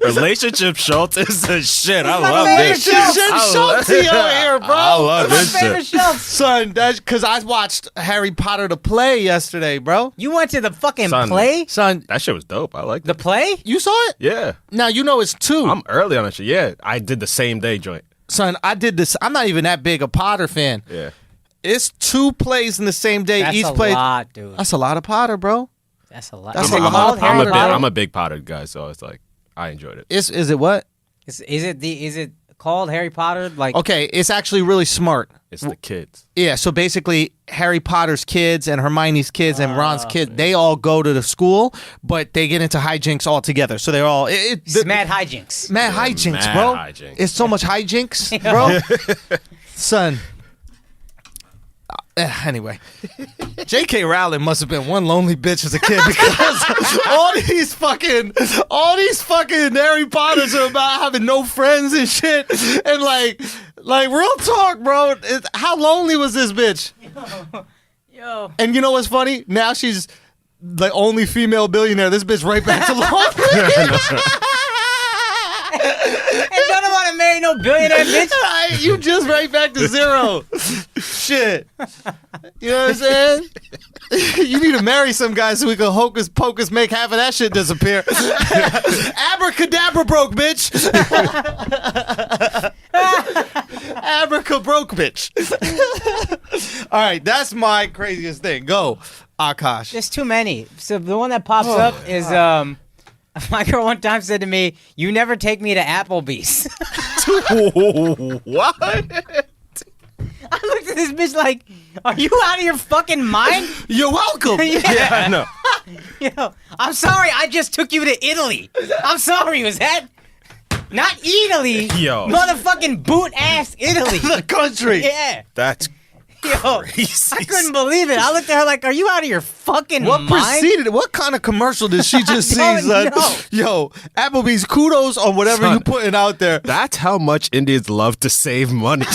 relationship Schultz is the shit. I love this. Schultz here, bro. I love this shit. Son, that's because I watched Harry Potter the play yesterday, bro. You went to the fucking Son. play? Son, That shit was dope. I like The play? you saw it? Yeah. Now you know it's 2. I'm early on that shit. Yeah. I did the same day joint. Son, I did this. I'm not even that big a Potter fan. Yeah. It's 2 plays in the same day. That's Each a play. lot, dude. That's a lot of Potter, bro. That's a lot. That's Is a it lot. called I'm Harry Potter? I'm a big Potter guy, so it's like I enjoyed it. Is it what? Is it called Harry Potter? Like, Okay, it's actually really smart. It's the kids. Yeah, so basically Harry Potter's kids and Hermione's kids and Ron's kids, they all go to the school, but they get into hijinks all together. So they're all mad hijinks. Mad hijinks, Mad bro. hijinks. It's so much hijinks, bro. Son. Anyway, J.K. Rowling must have been one lonely bitch as a kid because all these fucking Harry Potters are about having no friends and shit. And like real talk, bro. How lonely was this bitch? Yo. And you know what's funny? Now she's the only female billionaire. This bitch right back to lonely. And don't want to marry no billionaire bitch. You just right back to zero. Shit. You know what I'm saying? You need to marry some guy so we can hocus pocus make half of that shit disappear. Abracadabra broke, bitch. Abraca broke, bitch. All right, that's my craziest thing. Go, Akash. There's too many. So the one that pops up is my girl one time said to me, "You never take me to Applebee's." What? I looked at this bitch like, "Are you out of your fucking mind?" You're welcome. Yeah, I know. Yo, I'm sorry. I just took you to Italy. I'm sorry. Was that not Italy? Yo. Motherfucking boot ass Italy. The country. Yeah. That's Yo, crazy. I couldn't believe it. I looked at her like, "Are you out of your fucking What mind?" preceded it? What kind of commercial did she just see, don't son? know. Yo, Applebee's, kudos on whatever Son. you putting out there. That's how much Indians love to save money.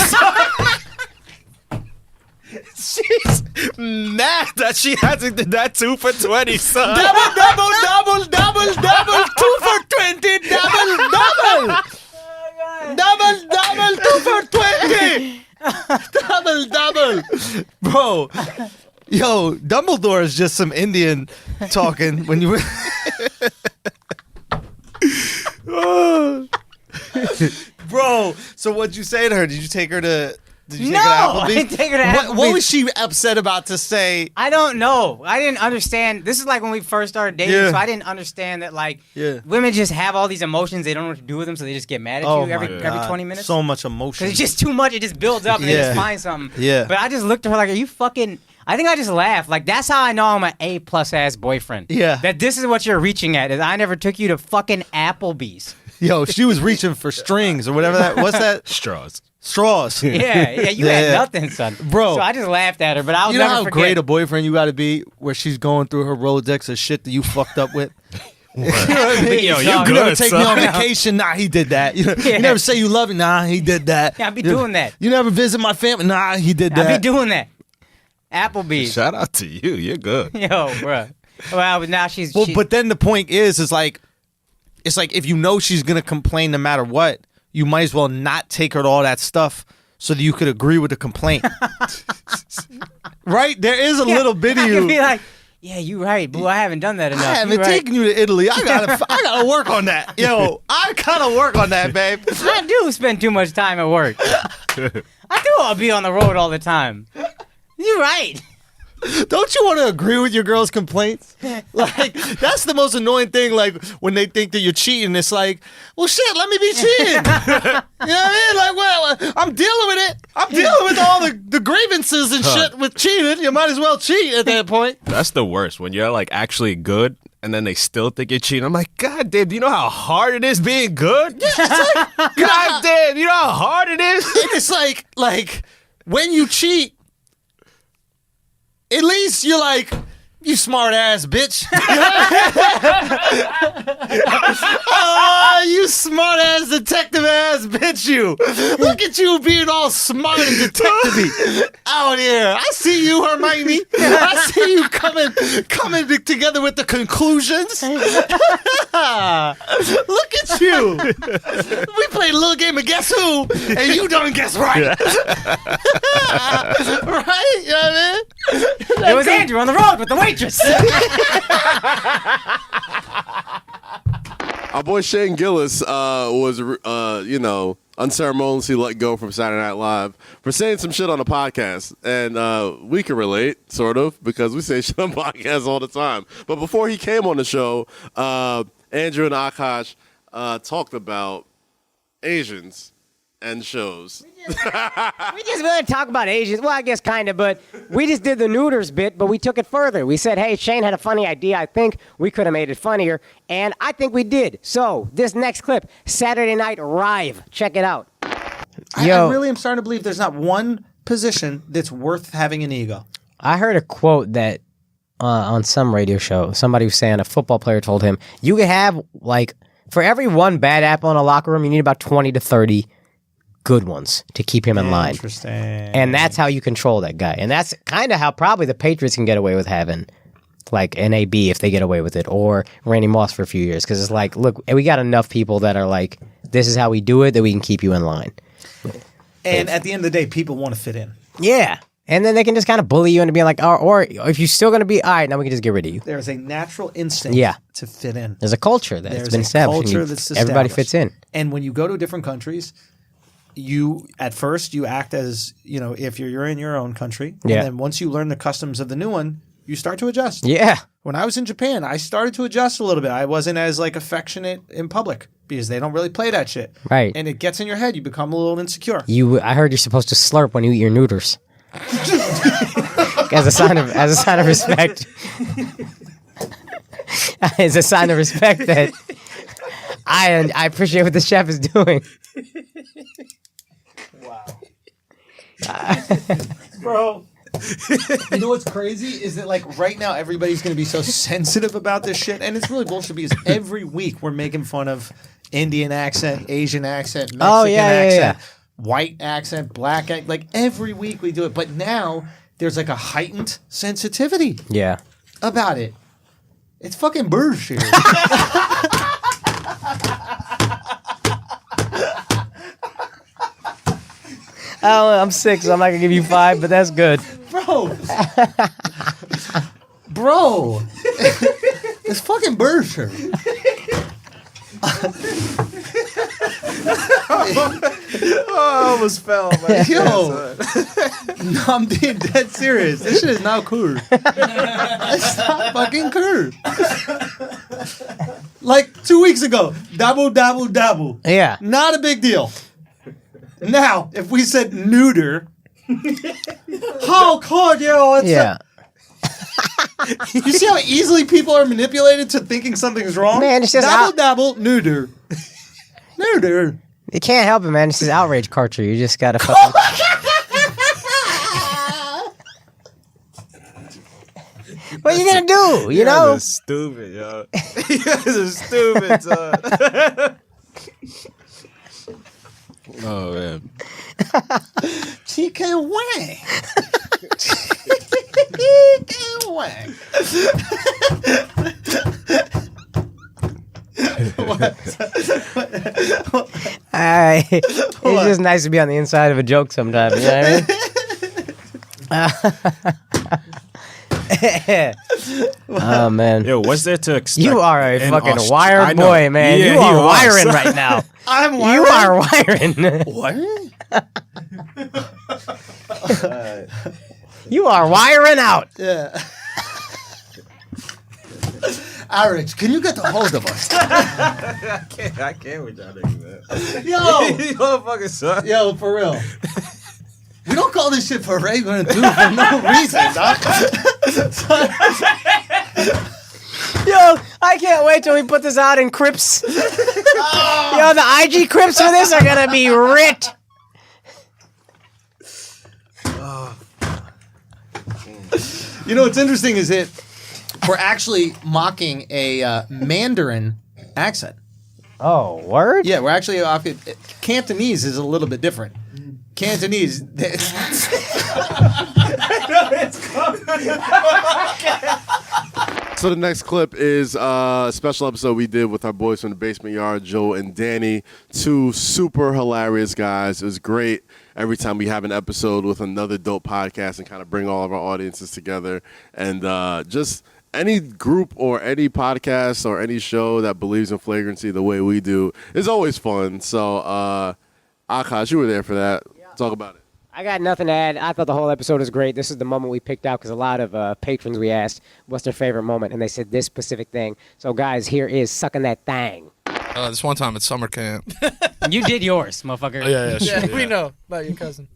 She's mad that she hasn't did that 2 for 20, son. Double, 2 for 20, double, 2 for 20. Double. Bro, yo, Dumbledore is just some Indian talking when you. Bro, so what'd you say to her? Did you take her to? Did you take her to Applebee's? I didn't take her to Applebee's. What was she upset about to say? I don't know. I didn't understand. This is like when we first started dating, Yeah. so I didn't understand that like Yeah. women just have all these emotions. They don't know what to do with them, so they just get mad at you every 20 minutes. So much emotion. Because it's just too much. It just builds up and they Yeah. just find something. Yeah. But I just looked at her like, "Are you fucking?" I think I just laughed. Like, that's how I know I'm an A+ ass boyfriend. Yeah. That this is what you're reaching at. Is I never took you to fucking Applebee's. Yo, she was reaching for strings or whatever that. What's that? Straws. Straws. Yeah, you had nothing, son. Bro. So I just laughed at her, but I'll You know never how forget. great a boyfriend you got to be where she's going through her Rolodex of shit that you fucked up with? You know what I mean? Yo, you You good, never take me son. on vacation? Nah, he did that. You Yeah. never say you love me? Nah, he did that. Yeah, I be doing that. You never visit my family? Nah, he did that. I be doing that. Applebee's. Shout out to you. You're good. Yo, bruh. Well, but now she's. Well, she- but then the point is like, it's like if you know she's going to complain no matter what, you might as well not take her to all that stuff so that you could agree with the complaint. Right? There is a little bit of I you. could be like, "Yeah, you right, boo. I haven't done that enough. I haven't You right." taken you to Italy. I gotta work on that. Yo, I gotta work on that, babe. I do spend too much time at work. I do all be on the road all the time. You're right. Don't you want to agree with your girl's complaints? Like, that's the most annoying thing. Like, when they think that you're cheating, it's like, well, shit, let me be cheating. You know what I mean? Like, well, I'm dealing with it. I'm dealing with all the grievances and shit with cheating. You might as well cheat at that point. That's the worst when you're like actually good and then they still think you're cheating. I'm like, God damn, do you know how hard it is being good? God damn, you know how hard it is? And it's like when you cheat, at least you're like, you smart ass bitch. Oh, you smart ass detective ass bitch, you. Look at you being all smart and detective-y out here. I see you, Hermione. I see you coming together with the conclusions. Look at you. We played a little game of guess who, and you don't guess right. Right? You know what I mean? It was Andrew on the road with the waitress. Our boy Shane Gillis was, unceremoniously let go from Saturday Night Live for saying some shit on a podcast. And we can relate, sort of, because we say shit on podcasts all the time. But before he came on the show, Andrew and Akash talked about Asians and shows. We just want to talk about Asians. Well, I guess kind of, but we just did the neuters bit, but we took it further. We said, hey, Shane had a funny idea. I think we could have made it funnier, and I think we did. So this next clip, Saturday Night Rive. Check it out. I really am starting to believe there's not one position that's worth having an ego. I heard a quote that on some radio show, somebody was saying a football player told him, you could have, like, for every one bad apple in a locker room, you need about 20 to 30 good ones to keep him in line. Interesting. And that's how you control that guy. And that's kind of how probably the Patriots can get away with having like an AB if they get away with it, or Randy Moss for a few years. Because it's like, look, we got enough people that are like, this is how we do it, that we can keep you in line. And at the end of the day, people want to fit in. Yeah. And then they can just kind of bully you into being like, or if you're still going to be, all right, now we can just get rid of you. There's a natural instinct to fit in. There's a culture that's been established. Culture that's established. Everybody fits in. And when you go to different countries, at first you act as, if you're in your own country. Yeah. And then once you learn the customs of the new one, you start to adjust. Yeah. When I was in Japan, I started to adjust a little bit. I wasn't as like affectionate in public because they don't really play that shit. Right. And it gets in your head. You become a little insecure. I heard you're supposed to slurp when you eat your neuters. as a sign of respect. As a sign of respect that I appreciate what the chef is doing. Wow. Bro. You know what's crazy is that like right now everybody's going to be so sensitive about this shit, and it's really bullshit because every week we're making fun of Indian accent, Asian accent, Mexican accent, white accent, black accent. Like every week we do it, but now there's like a heightened sensitivity about it. It's fucking bullshit. I'm 6, so I'm not going to give you 5, but that's good. Bro. It's fucking bullshit. I almost fell. Yo, no, I'm being dead serious. This shit is not cool. It's not fucking cool. Like 2 weeks ago, dabble. Yeah. Not a big deal. Now, if we said neuter, how cordial? You see how easily people are manipulated to thinking something's wrong? Man, it's just dabble, neuter. Neuter. You can't help it, man. This is outrage culture. You just gotta fucking. What are you gonna do? You know? Guys are stupid, yo. You guys are stupid, son. Oh man. TK Wang. TK Wang. It's just nice to be on the inside of a joke sometimes. You know what I mean? Oh man. Yo, what's there to expect? You are a fucking wired boy, man. Yeah, you are wiring right now. I'm wiring. You are wiring. Wiring? You are wiring out. Yeah. Alex, can you get a hold of us? I can't with y'all niggas, man. Yo! You motherfuckers suck. Yo, for real. We don't call this shit Paragon dude for no reason, dog. Yo, I can't wait till we put this out in Crips. Yo, the IG Crips for this are gonna be writ. You know what's interesting is that we're actually mocking a Mandarin accent. Oh, word? Yeah, we're actually off it. Cantonese is a little bit different. Cantonese. So the next clip is a special episode we did with our boys from the Basement Yard, Joe and Danny. 2 super hilarious guys. It was great every time we have an episode with another dope podcast and kind of bring all of our audiences together. And just any group or any podcast or any show that believes in flagrancy the way we do is always fun. So, Akash, you were there for that. Talk about it. I got nothing to add. I thought the whole episode was great. This is the moment we picked out because a lot of patrons we asked what's their favorite moment, and they said this specific thing. So, guys, here is Sucking That Thang. This one time at summer camp. You did yours, motherfucker. Oh, yeah, Yeah, sure, we know about your cousin.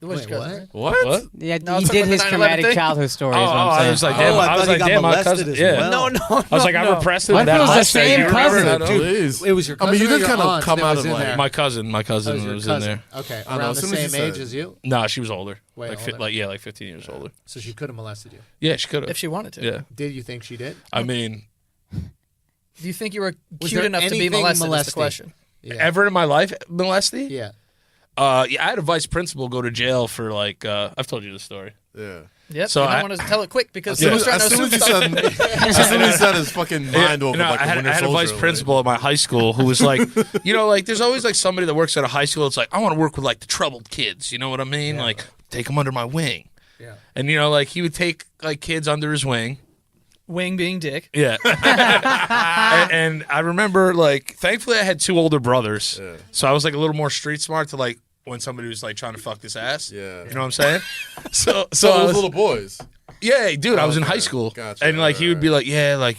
It was Wait, your cousin, what? right? What? Yeah, No, he it's did like his the 9/11 traumatic thing? childhood story. Oh, is what I'm I saying. was like, damn, I was like, damn, my cousin. Yeah. No, I was like, I'm repressed What with if that it was the hot thing. same You remember cousin? that? Dude, It was your I cousin. mean, you or did your kind of aunt come that out was of in like there? My cousin That was your was in cousin. there. Okay, I know, around as the soon as you same said age it. as you. No, she was older. Way Like, older. like 15 years older. So she could have molested you. Yeah, she could have. If she wanted to. Yeah. Did you think she did? I mean, Do you think you were Was cute there enough to be anything molested? Is molesty? the question. Yeah. ever in my life, molesty? Yeah. Yeah, I had a vice principal go to jail for like, I've told you the story. yeah. Yep. So So I I- want to tell it quick because As soon someone's as, trying to as soon assume as you stuff. said, as soon as he said his fucking mind over, No, like I had, the Winter I had a vice Soldier, principal at my high school who was like, like there's always like somebody that works at a high school. It's like, I want to work with like the troubled kids. You know what I mean? Like, take them under my wing. Yeah. And like he would take like kids under his wing. Wing being dick. Yeah. and I remember like, thankfully I had 2 older brothers, so I was like a little more street smart to like when somebody was like trying to fuck this ass. Yeah. You know what I'm saying? So So I those was, little boys. yeah, dude, I was in Okay. high school, Gotcha. and like he would be like, yeah, like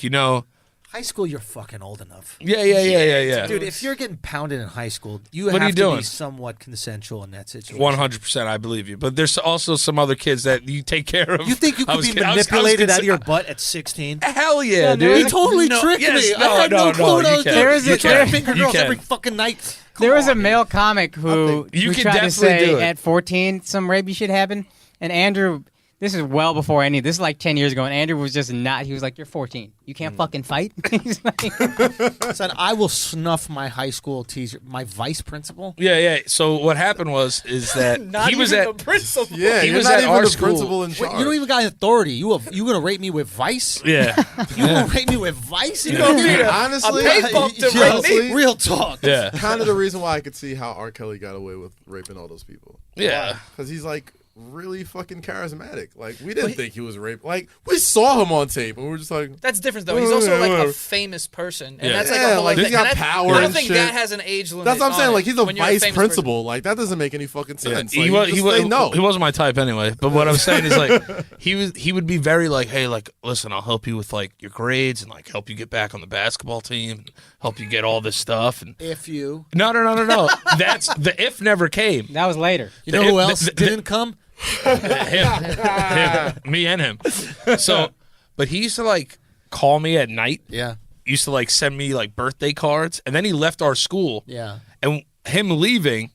High school, you're fucking old enough. yeah. Dude, if you're getting pounded in high school, you What are have you to doing? be somewhat consensual in that situation. 100%, I believe you. But there's also some other kids that you take care of. You think you I could was be kid- I was manipulated out of your consi- butt at 16? Hell yeah, Yeah, dude. He totally tricked yes, me. no, I had no, no clue no, what I you was can. doing. There is a- You're trying there- to finger you girls can. every fucking night. There was a male comic who You can tried to definitely say do it. at 14 some rapey shit happened, and Andrew. This is well before any. This is like 10 years ago, and Andrew was just not. He was like, "You're 14. You can't fucking fight." He's like, Said, I will snuff my high school teacher, my vice principal. Yeah. So what happened is that Not he was even at the principal. Yeah, He you're was not at even our the school. principal in Wait, charge. you don't even got authority. You gonna rate me with vice? yeah. You gonna rate me with vice? You gonna need honestly, a pay bump to Yeah, rate me. real talk. Yeah. kind of the reason why I could see how R. Kelly got away with raping all those people. Yeah. Because he's like really fucking charismatic. Like we didn't think he was raped. Like we saw him on tape and we were just like, That's different though. He's also like a famous person, and Yeah. that's like Yeah, a whole like, thing. he's got And power I don't and think shit. that has an age limit. that's what I'm saying. on Like it he's a when you're vice famous principal. Like that doesn't make any fucking sense. He Like, was say no. he wasn't my type anyway. But what I'm saying is like he would be very like, hey, like listen, I'll help you with like your grades and like help you get back on the basketball team, help you get all this stuff. And If you, no. That's the if never came. that was later. you know The- who the- else the- didn't come? him, me and him. So, but he used to like call me at night. Yeah, Used to like send me like birthday cards, and then he left our school. yeah. And him leaving,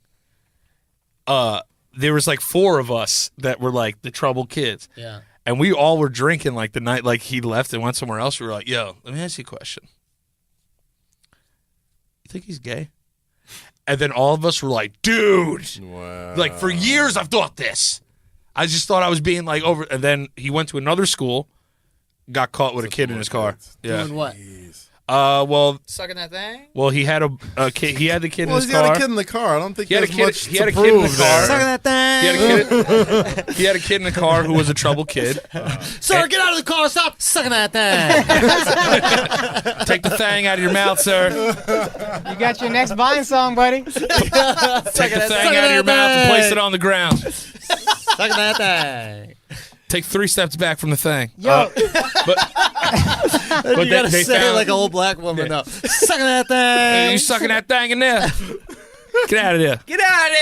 there was like 4 of us that were like the troubled kids. Yeah. And we all were drinking like the night like he left and went somewhere else. We were like, yo, let me ask you a question. You think he's gay? And then all of us were like, dude. Wow. Like for years I've thought this. I just thought I was being like over. And then he went to another school, got caught with a kid in his car. Yeah. Doing what? Well, Sucking that thing. he had a kid. He had the kid Well, in his he car. had a kid in the car. I don't think He had a has kid- much he had to a kid in the prove car. there. Sucking that thing. He had a kid in the car who was a troubled kid. Sir, get out of the car. Stop sucking that thing. Take the thing out of your mouth, sir. You got your next Vine song, buddy. Take the thing out of your mouth and place it on the ground. Sucking that thing. Take 3 steps back from the thing. Yo, You gotta they say it found- like an old black woman, though. Sucking that Hey, thing. you sucking that thing in there? Get out of there. Get out of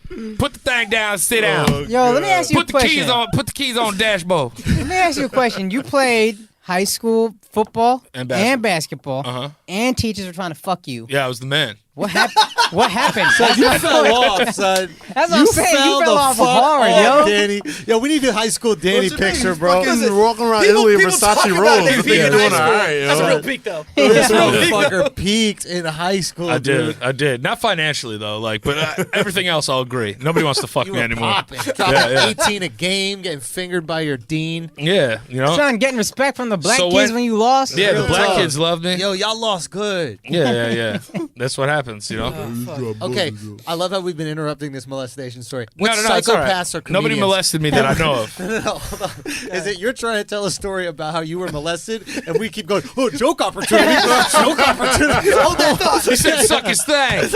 there. Put the thing down. Sit down. yo, let me ask you a Put the question. keys on. Put the keys on the dashboard. Let me ask you a question. You played high school football And basketball, Uh-huh. and teachers were trying to fuck you. Yeah, I was the man. What happened? What happened? You fell off, son. That's what I'm saying. You fell off fuck hard, off, yo. Danny. Yo, we need a high school Danny picture, bro. Fucking walking around People- Italy in people Versace talk about robes. their I think peak you're in doing high all right. yo. That's a real peak though. This motherfucker peaked in high school, I dude. did. Not financially though, like, but everything else I'll agree. Nobody wants to fuck You me were anymore. popping. Dropping Yeah. 18 a game, getting fingered by your dean. Yeah, you know. Son, getting respect from the black So kids when- when you lost. Yeah, the Real black talk. kids loved me. Yo, y'all lost good. Yeah. That's what happens, you know. Okay, I love how we've been interrupting this molestation story. No, Which it's all right. psychopaths are Nobody comedians? molested me that I know of. No, hold on. Is it you're trying to tell a story about how you were molested, and we keep going, oh, joke opportunity, joke opportunity. Hold that thought. He said, "Suck his thing."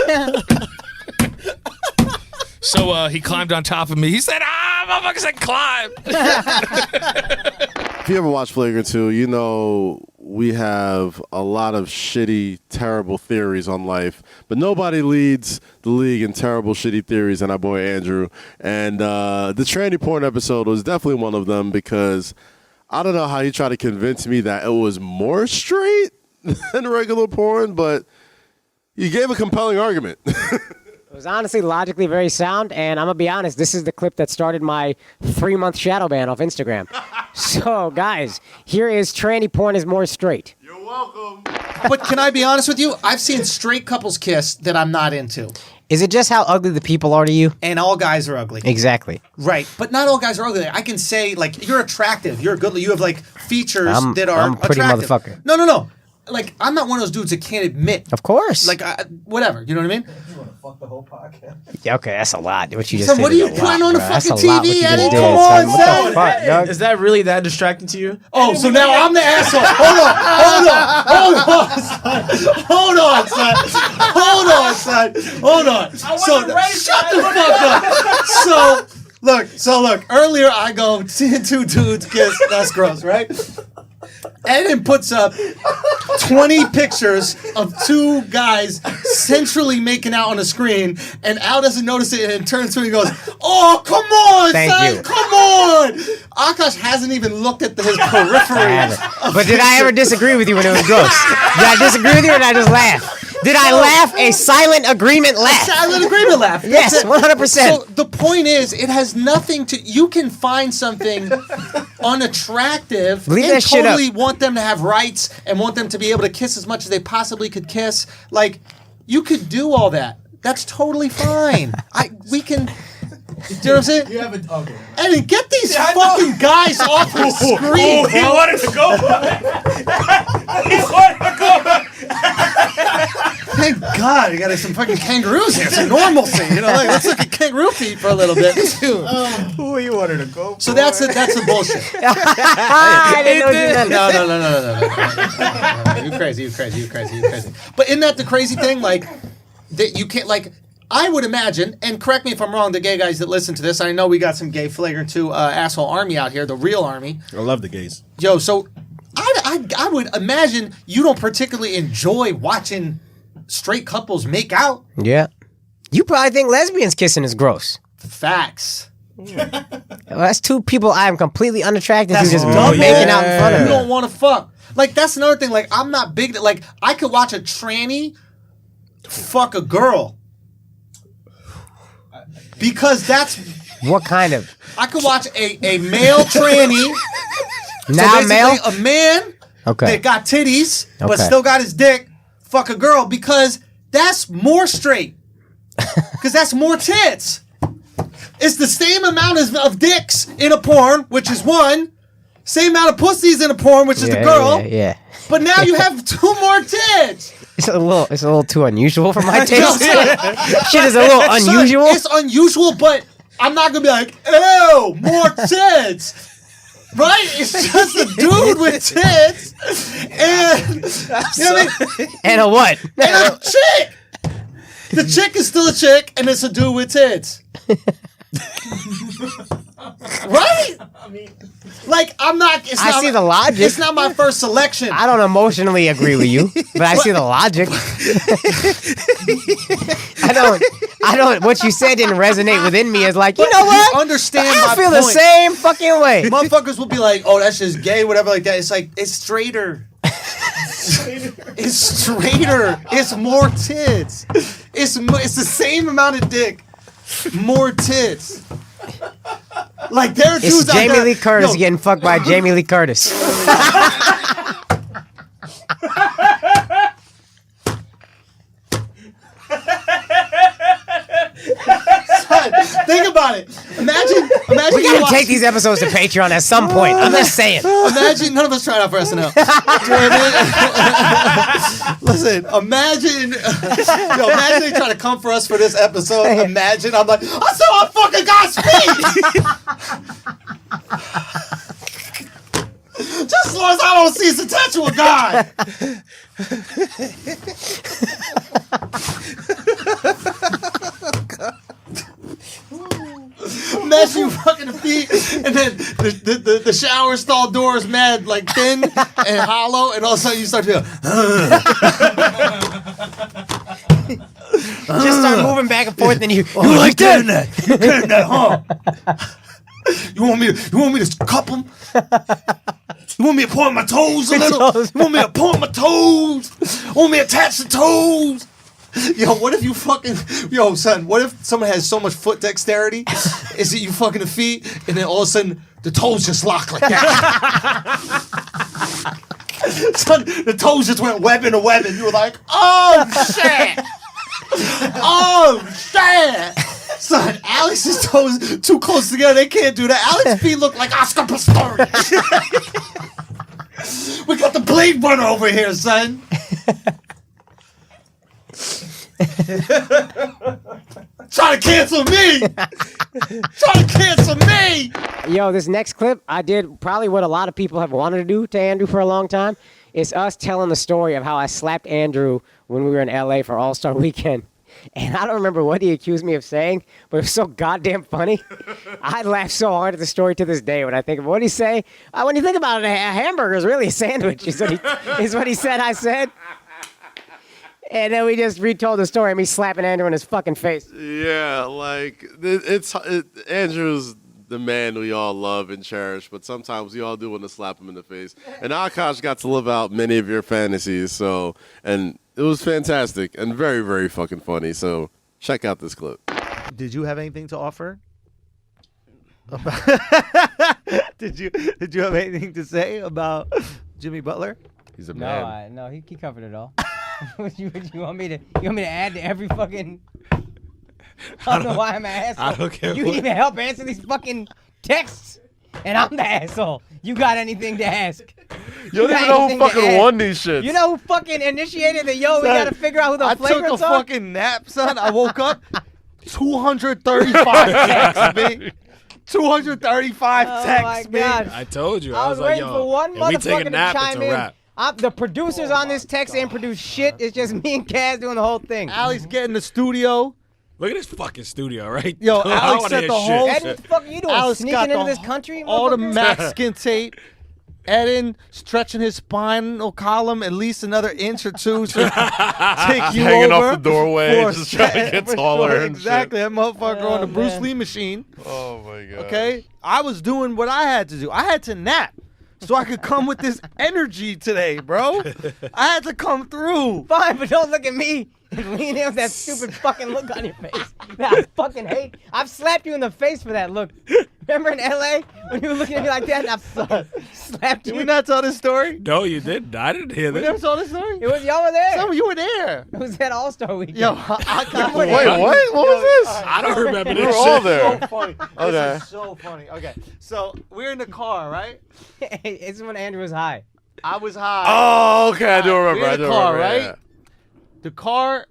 So he climbed on top of me. He said, motherfucker said climb. If you ever watch Flagrant 2, you know we have a lot of shitty, terrible theories on life, but nobody leads the league in terrible, shitty theories than our boy Andrew. And the tranny porn episode was definitely one of them because I don't know how he tried to convince me that it was more straight than regular porn, but he gave a compelling argument. It was honestly logically very sound, and I'm going to be honest, this is the clip that started my 3-month shadow ban off Instagram. So, guys, here is tranny porn is more straight. You're welcome. But can I be honest with you? I've seen straight couples kiss that I'm not into. Is it just how ugly the people are to you? And all guys are ugly. Exactly. Right. But not all guys are ugly. I can say, like, you're attractive. You're good. You have, like, features that are I'm a pretty attractive. motherfucker. No. Like, I'm not one of those dudes that can't admit. Of course. Like, whatever. You know what I mean? Fuck the whole podcast. Yeah, okay, that's a lot. What you just Son, said what are is you a putting lot, on the bro. That's fucking a lot what TV, you just Eddie? did, Come on, son. What the son. fuck, Doug? Is that really that distracting to you? Oh, so now I'm the asshole. Hold on, son. Shut the fuck up. So look. Earlier I go, seeing two dudes kiss. That's gross, right? Eden puts up 20 pictures of two guys centrally making out on the screen, and Al doesn't notice it and turns to me and goes, "Oh, come on, Thank son, you. come on." Akash hasn't even looked at his periphery. But did I ever disagree with you when it was gross? Did I disagree with you or did I just laugh? Did I laugh a silent agreement laugh? A silent agreement laugh. Yes, That's it. 100%. So the point is, it has nothing to. You can find something unattractive Leave and that shit up. totally want them to have rights and want them to be able to kiss as much as they possibly could kiss. Like, you could do all that. That's totally fine. We can. Do you know what I'm saying? You have a okay. Eddie, get these fucking guys off the screen, He bro. wanted to go. He wanted to go. Thank God, you got some fucking kangaroos here. Some normalcy, you know. Like, let's look at kangaroo feet for a little bit too. Who you wanted to go? So that's the bullshit. I didn't know what you meant. No. You crazy. But isn't that the crazy thing? Like, that you can't, like, I would imagine, and correct me if I'm wrong, the gay guys that listen to this, I know we got some gay Flagrant 2 asshole army out here, the real army. I love the gays. Yo, so I would imagine you don't particularly enjoy watching straight couples make out. Yeah. You probably think lesbians kissing is gross. Facts. Well, that's two people I am completely unattracted to just dumb, making man. out in front of You me. don't want to fuck. Like, that's another thing. Like, I'm not big. Like, I could watch a tranny fuck a girl. Because that's... What kind of? I could watch a male tranny. Now so male? a man that got titties, but Okay. still got his dick, fuck a girl, because that's more straight. Because that's more tits. It's the same amount of dicks in a porn, which is one. Same amount of pussies in a porn, which is the girl. Yeah. But now you have two more tits. It's a little too unusual for my taste. Shit is a little unusual. It's unusual, but I'm not gonna be like, ew, more tits. Right? It's just a dude with tits and you know what I mean? And a what? And a chick. The chick is still a chick, and it's a dude with tits. Right? Like, I'm not. I see the logic. It's not my first selection. I don't emotionally agree with you, but I see the logic. I don't. What you said didn't resonate within me as like, you know what? You understand I my feel point. the same fucking way. Motherfuckers will be like, "Oh, that's just gay," whatever, like that. It's like it's straighter. It's straighter. It's more tits. It's the same amount of dick, more tits. Like there are It's dudes out Jamie there. Lee Curtis Yo, getting fucked by Jamie Lee Curtis. Think about it. Imagine We you gotta watch- take these episodes to Patreon at some point. I'm just saying. Imagine none of us tried out for SNL. Do you know what I mean? Listen, imagine they try to come for us for this episode. Imagine I'm like, I saw a fucking guy's feet. Just as long as I don't see potential with God. imagine you fucking the feet, and then the shower stall door is mad like thin and hollow, and all of a sudden you start to Just start moving back and forth, and you like that? You getting that, huh? You want me to cup them? You want me to point my toes a little? You want me to point my toes? You want me to attach the toes? Yo, what if you fucking... Yo, son, what if someone has so much foot dexterity is that you fucking the feet, and then all of a sudden the toes just lock like that? Son, the toes just went webbing to webbing. You were like, oh, shit! Oh, shit! Son, Alex's toes too close together. They can't do that. Alex's feet look like Oscar Pistorius. We got the Blade Runner over here, son. Trying to cancel me. Trying to cancel me. Yo, this next clip, I did probably what a lot of people have wanted to do to Andrew for a long time. It's us telling the story of how I slapped Andrew when we were in LA for All-Star Weekend. And I don't remember what he accused me of saying, but it was so goddamn funny. I laugh so hard at the story to this day when I think of what did he say. When you think about it, a hamburger is really a sandwich, is what he said I said. And then we just retold the story of me slapping Andrew in his fucking face. Yeah, like, Andrew's the man we all love and cherish, but sometimes we all do want to slap him in the face. And Akash got to live out many of your fantasies, and it was fantastic and very, very fucking funny. So check out this clip. Did you have anything to offer? Did you have anything to say about Jimmy Butler? He's a man. No, he covered it all. What you want me to add to every fucking? I don't know why I'm an asshole. I don't care. You didn't even help answer these fucking texts, and I'm the asshole. You got anything to ask? You don't even know who fucking won these shits. You know who fucking initiated the we gotta figure out who the Flagrants are? I took a fucking nap, son. I woke up 235 texts, man. 235 texts, man. I told you. I was like, waiting for one if we take motherfucker a nap, to chime it's a in. wrap. The producers on this text ain't produced shit. It's just me and Kaz doing the whole thing. Alex getting the studio. Look at this fucking studio, right? Yo, I Alex wanna set hear the shit. whole... Ed, what the fuck are you doing? Alex Sneaking got into this country? all the motherfucker? Mexican tape. Eden stretching his spinal column at least another inch or two to take you hanging over. off the doorway, just trying to get taller and exactly. shit. That motherfucker on the Bruce Lee machine. Oh my god. Okay, I was doing what I had to do. I had to nap so I could come with this energy today, bro. I had to come through. Fine, but don't look at me and lean in with that stupid fucking look on your face that I fucking hate. I've slapped you in the face for that look. Remember in L.A. when you were looking at me like that and I slapped you? Did we not tell this story? No, you didn't. I didn't hear We that. never told this story? It was y'all were there. Some of you were there. It was that All-Star Weekend. Yo, I got Wait, what? What was this? I don't remember We this were shit. all there. So funny. Okay. This is so funny. Okay, so we're in the car, right? It's when Andrew was high. I was high. Oh, okay. I do remember. We're I in do the car, remember. right? Yeah. The car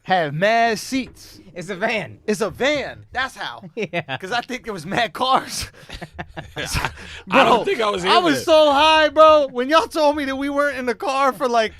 had mad seats. It's a van. It's a van. That's how. Yeah. Because I think there was mad cars. I don't think I was here I with was it. so high, bro. When y'all told me that we weren't in the car for like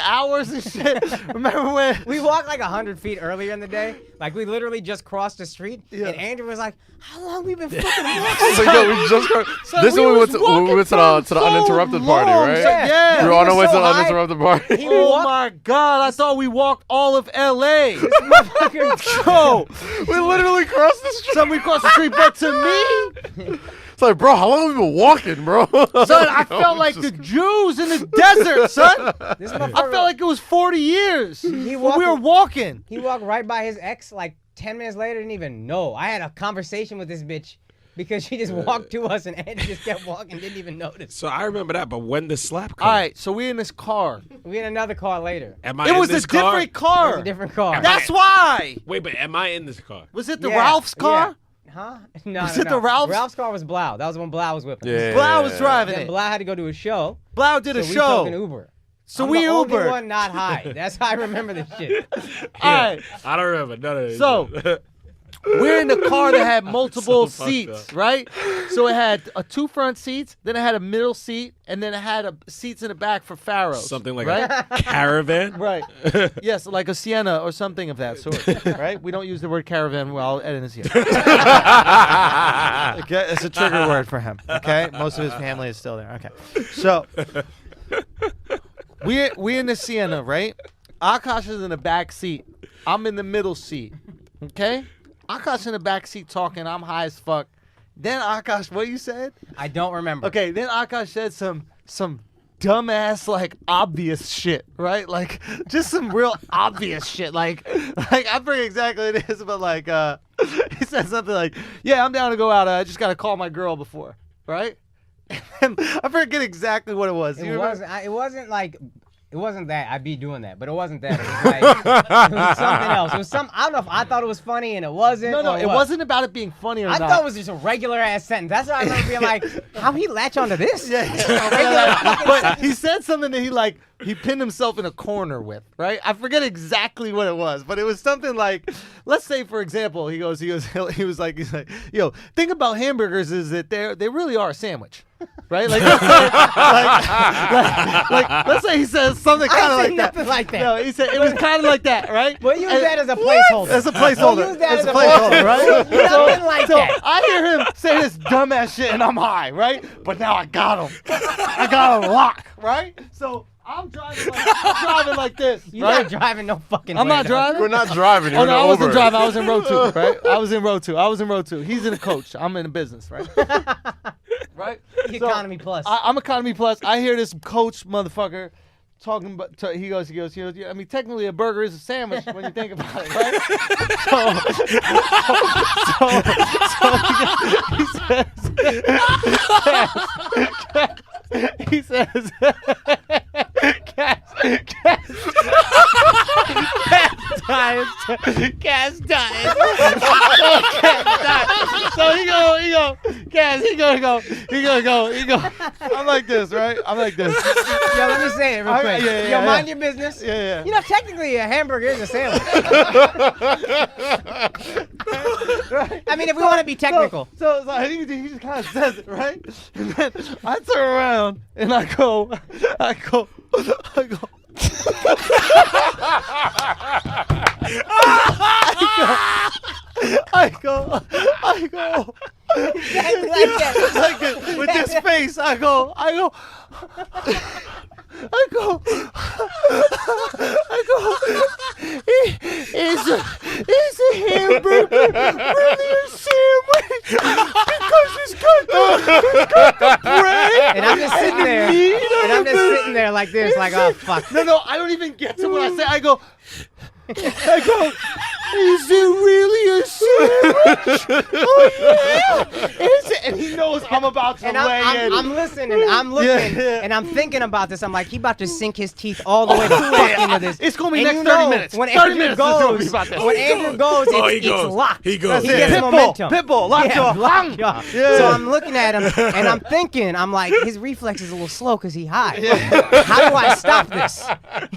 hours and shit. Remember when? We walked like 100 feet earlier in the day. Like we literally just crossed the street. Yeah. And Andrew was like, how long we been fucking I walking? was like, yo, we just So this is when we went to the so uninterrupted party, long. right? Yeah. We were on our He way was to so the high. uninterrupted party. He Oh walked- my God. I thought we walked all of L.A. Motherfucker. Yo. We literally crossed the street. Son, we crossed the street, but to me, It's like, bro, how long have we been walking, bro? son, I felt like the Jews in the desert, son. This I motherfucker, felt like it was 40 years He when we were walking. He walked right by his ex like 10 minutes later, didn't even know. I had a conversation with this bitch because she just walked to us and Andy just kept walking, didn't even notice. So I remember that, but when the slap come? All right, so we're in this car. We had another car later. Am I It in was a this car? different It car. was a different car. That's why. Wait, but am I in this car? Was it the Yeah, Ralph's car? yeah. Huh? No, Was no, it no. the Ralph's? Ralph's car was Blau. That was when Blau was whipping. Yeah. Blau was driving Then it. Blau had to go to a show. Blau did a So we took an show. Uber. So I'm we the only Ubered. one not high. That's how I remember this shit. All right. I don't remember none of this. So we're in the car that had multiple seats, right? So it had two front seats, then it had a middle seat, and then it had seats in the back for pharaohs. Something like right? a caravan? Right. Yes, like a Sienna or something of that sort, right? We don't use the word caravan while Eden is here. Okay, it's a trigger word for him, okay? Most of his family is still there, okay. So, we're in the Sienna, right? Akash is in the back seat. I'm in the middle seat, okay? Akash in the back seat talking. I'm high as fuck. Then Akash, what you said? I don't remember. Okay, then Akash said some dumbass, like, obvious shit, right? Like, just some real obvious shit. Like I forget exactly what it is, but, like, he said something like, yeah, I'm down to go out. I just got to call my girl before, right? And I forget exactly what it was. It wasn't like... It wasn't that. I'd be doing that, but it wasn't that. It was, like, it was something else. It was some. I don't know if I thought it was funny and it wasn't. No, it wasn't about it being funny or not. I thought it was just a regular ass sentence. That's why I remember being like, "How he latch onto this?" Yeah. But he said something that he pinned himself in a corner with, right? I forget exactly what it was, but it was something like, let's say, for example, he was like, yo, think about hamburgers is that they really are a sandwich. Right? Like, let's say he says something kind of like that. Like that. No, he said it was kind of like that, right? We'll use that as a placeholder. As a placeholder. We'll use that as a placeholder, right? Nothing like that. I hear him say this dumbass shit and I'm high, right? But now I got him. I got him locked, right? So I'm driving like this. You're right? not driving no fucking I'm way, not driving? We're not driving. Oh, no, I wasn't driving. I was in row 2, right? I was in row 2. He's in a coach. I'm in a business, right? Right? Economy plus. I'm economy plus. I hear this coach motherfucker talking about. He goes. I mean, technically, a burger is a sandwich when you think about it, right? He says. Gas diet. So he go. I'm like this, right? I'm like this. Yo, let me say it real quick. Yeah, mind your business. Yeah. You know, technically, a hamburger is a sandwich. I mean, if we want to be technical. So he just kind of says it, right? And then I turn around and I go. I go. Exactly like that. Like this, with this face, I go. Is a hamburger really a sandwich? Because it's got the bread. And I'm just sitting there. And I'm just sitting there like this, like, oh, fuck. No, I don't even get to what I say. I go, is it really a sandwich? Oh, yeah. Is it? And he knows I'm about to lay in. I'm listening. I'm looking. And I'm thinking about this. I'm like, he about to sink his teeth all the way into this. It's going to be and next 30 minutes. When 30 Andrew minutes goes, is about this. when Andrew goes, it's locked. He goes. He gets momentum. Pitbull, lockjaw. Lockjaw. So I'm looking at him, and I'm thinking, I'm like, his reflex is a little slow because he high. How do I stop this?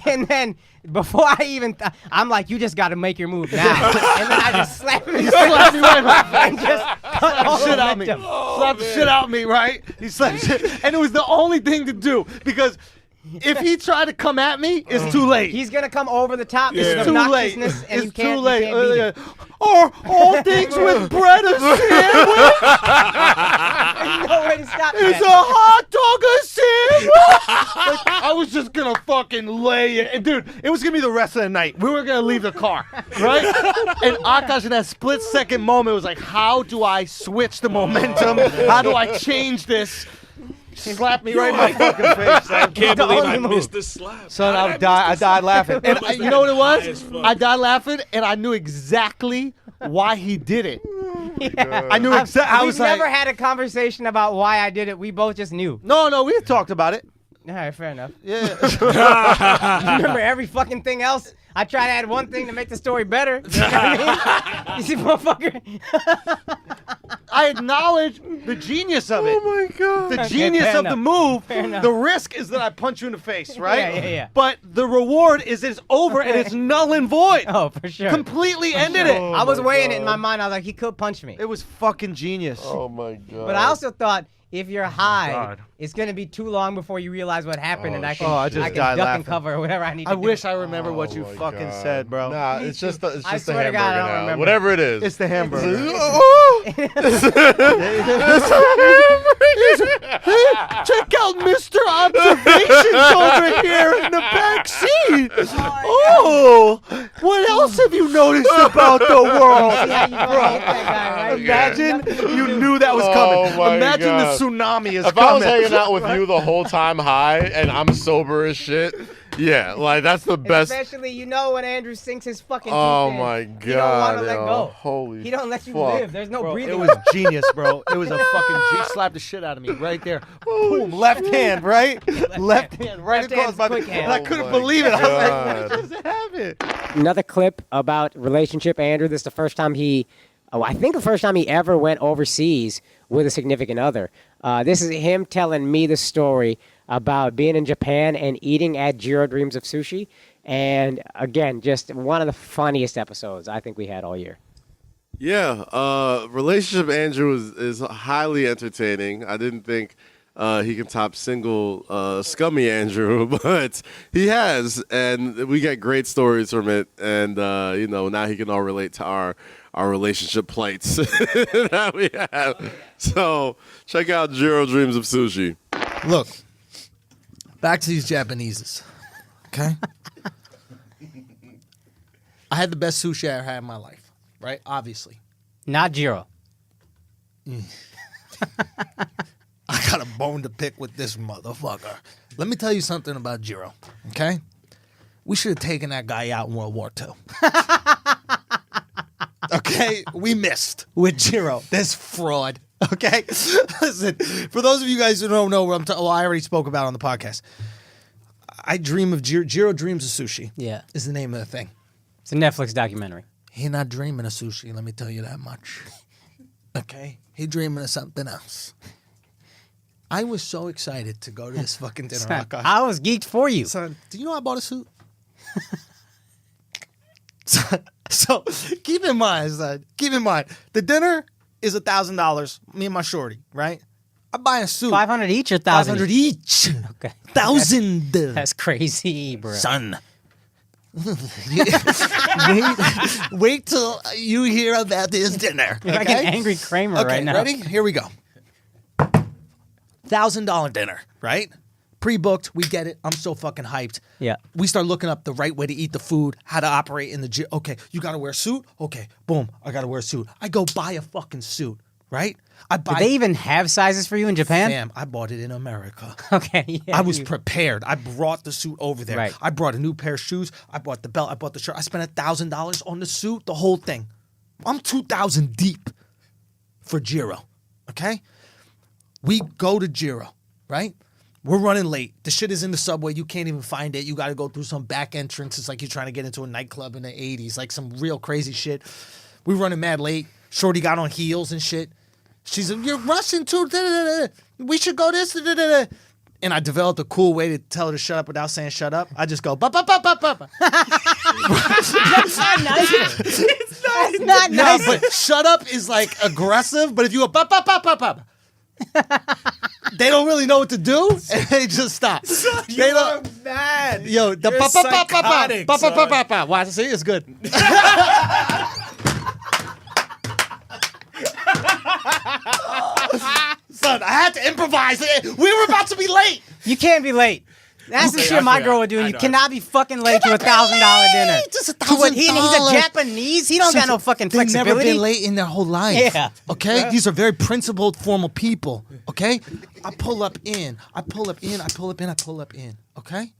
And then before I even, I'm like, you just got to make your move now. And then I just slap him. He slapped me right in my face. And just cut all shit out me. momentum. Slapped the shit out me, right? He slapped shit. And it was the only thing to do because if he tried to come at me, it's too late. He's going to come over the top. It's It's too late. And It's you can't, too late. You can't beat it. Are all things with bread a sandwich? There's no way to stop Is that. a hot dog a sandwich? Like, I was just gonna fucking lay it. And dude, it was gonna be the rest of the night. We were gonna leave the car, right? And Akash in that split second moment was like, how do I switch the momentum? How do I change this? Slapped me right in my fucking face. I can't believe I missed the slap. Son, I died laughing. And you know what it was? I died laughing, and I knew exactly why he did it. Yeah. I knew exactly. We've never had a conversation about why I did it. We both just knew. No, we had talked about it. All right, fair enough. Yeah. You remember every fucking thing else? I try to add one thing to make the story better. You know what I mean? You see, motherfucker? I acknowledge The genius of it. Oh my god. The Okay, genius fair of the enough. move, the risk is that I punch you in the face, right? Yeah. But the reward is it's over and it's null and void. Oh, for sure. Completely ended it. I was weighing it in my mind. I was like, he could punch me. It was fucking genius. Oh my god. But I also thought if you're high, God. it's gonna be too long before you realize what happened, and I can, I just I can died duck laughing. and cover or whatever I need to I do. wish I remember what you my fucking God. said, bro. Nah, it's just the I hamburger swear to God, I don't now. remember. Whatever it is. It's the hamburger. Check out Mr. Observations over here in the back seat. Oh, what else have you noticed about the world? Yeah, you hate that guy, right? Imagine you knew that was coming. Oh my Imagine God. the tsunami is If coming. I was hanging out with you the whole time high and I'm sober as shit, yeah, like that's the best. Especially, you know, when Andrew sinks his fucking Oh teeth in, my he don't want god, to let yo. go. Holy He don't let you fuck. live. There's no Bro, breathing. it was genius, bro. It was a fucking G. Slapped the shit out of me right there. Boom, left hand, right? Left hand, right Left across hand's my. quick hand. And I Oh couldn't my believe it. I was like, God. what just happened? Another clip about relationship, Andrew. This is the first time I think the first time he ever went overseas with a significant other. This is him telling me the story about being in Japan and eating at Jiro Dreams of Sushi. And again, just one of the funniest episodes I think we had all year. Yeah, relationship Andrew is highly entertaining. I didn't think he can top single scummy Andrew, but he has, and we get great stories from it. And now he can all relate to our relationship plights that we have. So check out Jiro Dreams of Sushi. Look, back to these Japaneses, okay? I had the best sushi I ever had in my life, right? Obviously. Not Jiro. I got a bone to pick with this motherfucker. Let me tell you something about Jiro, okay? We should have taken that guy out in World War II. Okay? We missed with Jiro. This fraud, okay? Listen, for those of you guys who don't know what I'm talking I already spoke about on the podcast. I dream of Jiro Dreams of Sushi. Yeah. Is the name of the thing. It's a Netflix documentary. He not dreaming of sushi, let me tell you that much. Okay? He dreaming of something else. I was so excited to go to this fucking dinner. Son, I was geeked for you. Son, do you know I bought a suit? So keep in mind, the dinner is $1,000. Me and my shorty, right? I buy a suit. 500 each or 1,000? 500 each. Okay. 1,000. That's crazy, bro. Son. wait till you hear about this dinner. You're like an angry Kramer Okay, right now. ready? Here we go. $1,000 dinner, right? Pre-booked, we get it. I'm so fucking hyped. Yeah. We start looking up the right way to eat the food, how to operate in the gym. Okay, you gotta wear a suit? Okay, boom, I gotta wear a suit. I go buy a fucking suit, right? Did they even have sizes for you in Japan? Fam, I bought it in America. Okay, yeah. I was prepared. I brought the suit over there. Right. I brought a new pair of shoes. I bought the belt. I bought the shirt. I spent $1,000 on the suit, the whole thing. I'm 2,000 deep for Jiro, okay? We go to Jiro, right? We're running late. The shit is in the subway. You can't even find it. You got to go through some back entrance. It's like you're trying to get into a nightclub in the 80s, like some real crazy shit. We running mad late. Shorty got on heels and shit. She's like, you're rushing too. We should go this. And I developed a cool way to tell her to shut up without saying shut up. I just go, ba ba ba ba ba. That's not nice. It's not No, nice. but shut up is like aggressive. But if you go, ba ba ba ba ba, they don't really know what to do, and they just stop. They don't. Bad. Yo, the You're ba ba ba ba ba psychotic, ba ba ba son. ba ba. Watch, see, it's good. Son, I had to improvise. We were about to be late. You can't be late. That's the Okay, shit I my forgot. girl would do. I You know. cannot be fucking late to $1,000 dinner. Just To what, he's a $1,000. Japanese. He don't got no fucking They've never flexibility. been late in their whole life. Yeah. Okay? These are very principled, formal people. Okay? I pull up in. Okay?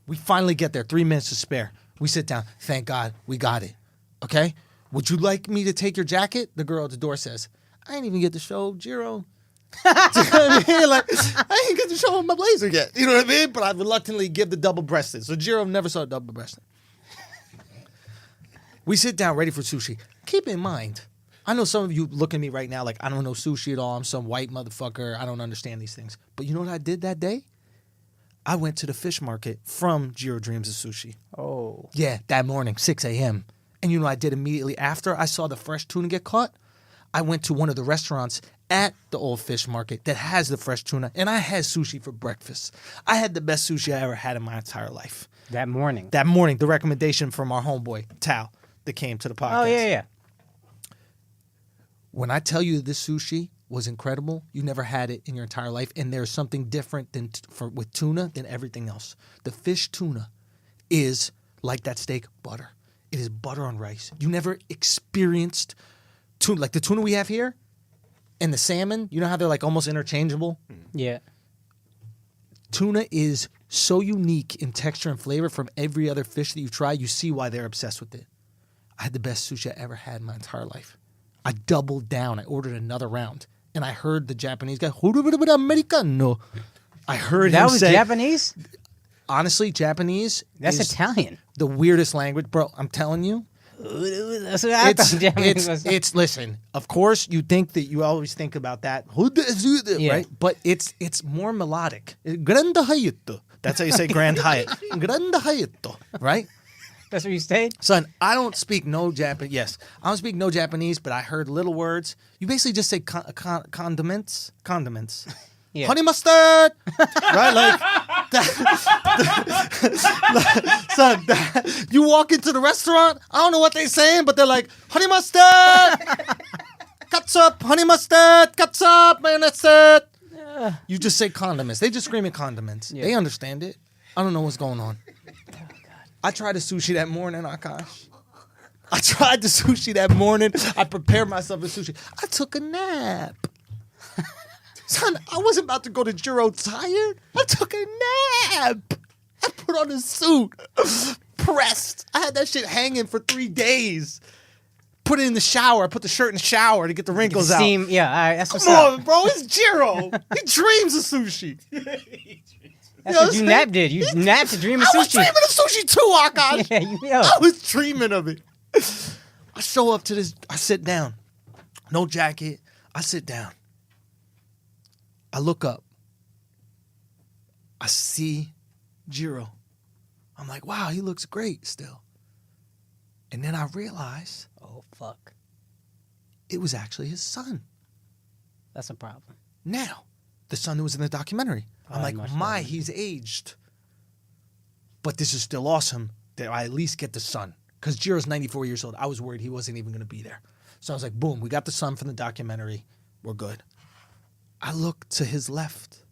We finally get there. 3 minutes to spare. We sit down. Thank God we got it. Okay? Would you like me to take your jacket? The girl at the door says, I didn't even get to show Jiro. You know what I mean? Like, I didn't get to show him my blazer yet. You know what I mean? But I reluctantly give the double-breasted. So Jiro never saw double-breasted. We sit down ready for sushi. Keep in mind, I know some of you look at me right now like I don't know sushi at all. I'm some white motherfucker. I don't understand these things. But you know what I did that day? I went to the fish market from Jiro Dreams of Sushi. Oh. Yeah, that morning, 6 a.m. And you know what I did immediately after I saw the fresh tuna get caught? I went to one of the restaurants at the old fish market that has the fresh tuna, and I had sushi for breakfast. I had the best sushi I ever had in my entire life. That morning. That morning, the recommendation from our homeboy, Tal, that came to the podcast. Oh, yeah. When I tell you this sushi was incredible, you never had it in your entire life, and there's something different than with tuna than everything else. The fish tuna is like that steak, butter. It is butter on rice. You never experienced tuna like the tuna we have here and the salmon. You know how they're like almost interchangeable? Yeah. Tuna is so unique in texture and flavor from every other fish that you try. You see why they're obsessed with it. I had the best sushi I ever had in my entire life. I doubled down. I ordered another round. And I heard the Japanese guy, Americano. I heard that him was say, Japanese? Honestly, Japanese. That's is Italian. The weirdest language, bro. I'm telling you. That's what I thought Japanese was. It's listen, of course you think that you always think about that, right? But it's more melodic. Grand Hyatt. That's how you say Grand Hyatt. Grand Hyatt, right? That's where you stayed? Son, I don't speak no Japanese. Yes, I don't speak no Japanese, but I heard little words. You basically just say condiments. Yeah. Honey mustard, right? Like son, you walk into the restaurant. I don't know what they're saying, but they're like honey mustard, ketchup, honey mustard, ketchup, mayonnaise. You just say condiments. They just screaming condiments. Yeah. They understand it. I don't know what's going on. I tried the sushi that morning, Akash. I tried the sushi that morning. I prepared myself for sushi. I took a nap. Son, I wasn't about to go to Jiro tired. I took a nap. I put on a suit. Pressed. I had that shit hanging for 3 days. Put it in the shower. I put the shirt in the shower to get the wrinkles out. Steam, yeah, that's what's Come up. on, bro. It's Jiro. He dreams of sushi. That's what you nap did. You napped to dream of sushi. I was dreaming of sushi too, Akash. Yeah, I was dreaming of it. I show up to this. I sit down. No jacket. I sit down. I look up. I see Jiro. I'm like, wow, he looks great still. And then I realize, oh, fuck. It was actually his son. That's a problem. Now, the son that was in the documentary. I'm like, he's aged. But this is still awesome that I at least get the son. Because Jiro's 94 years old. I was worried he wasn't even going to be there. So I was like, boom, we got the son from the documentary. We're good. I look to his left.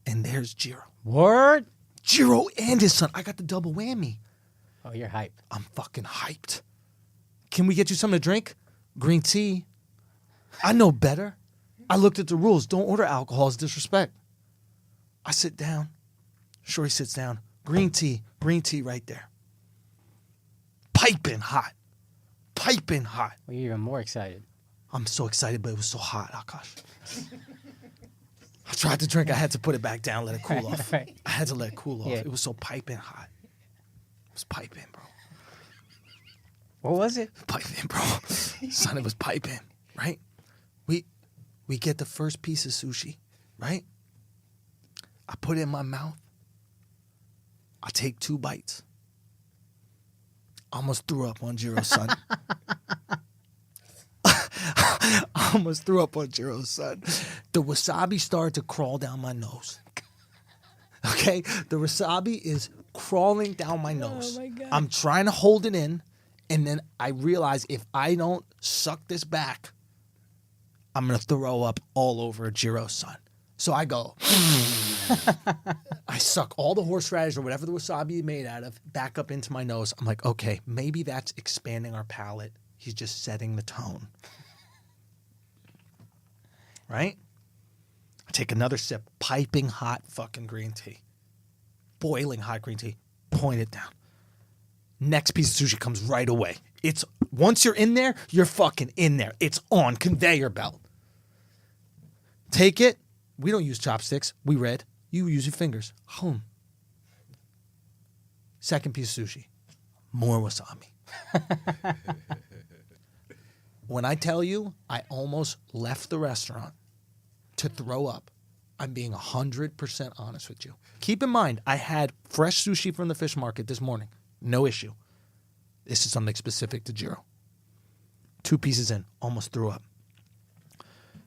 And there's Jiro. Word? Jiro and his son. I got the double whammy. Oh, you're hyped. I'm fucking hyped. Can we get you something to drink? Green tea. I know better. I looked at the rules. Don't order alcohol. It's disrespect. I sit down. Shorty sits down. Green tea right there. Piping hot. Well, you're even more excited. I'm so excited, but it was so hot, Akash. I tried to drink. I had to put it back down, let it cool off. Right. I had to let it cool off. Yeah. It was so piping hot. It was piping, bro. What was it? Piping, bro. Son, it was piping, right? We get the first piece of sushi, right? I put it in my mouth. I take 2 bites. Almost threw up on Jiro's son. Almost threw up on Jiro's son. The wasabi started to crawl down my nose. Okay? The wasabi is crawling down my nose. Oh my God. I'm trying to hold it in, and then I realize if I don't suck this back, I'm going to throw up all over Jiro's son. So I go, I suck all the horseradish or whatever the wasabi is made out of back up into my nose. I'm like, okay, maybe that's expanding our palate. He's just setting the tone. Right? I take another sip, piping hot fucking green tea. Boiling hot green tea. Point it down. Next piece of sushi comes right away. It's once you're in there, you're fucking in there. It's on conveyor belt. Take it. We don't use chopsticks. We read. You use your fingers. Home. Second piece of sushi. More wasabi. When I tell you, I almost left the restaurant to throw up. I'm being 100% honest with you. Keep in mind, I had fresh sushi from the fish market this morning. No issue. This is something specific to Jiro. 2 pieces in, almost threw up.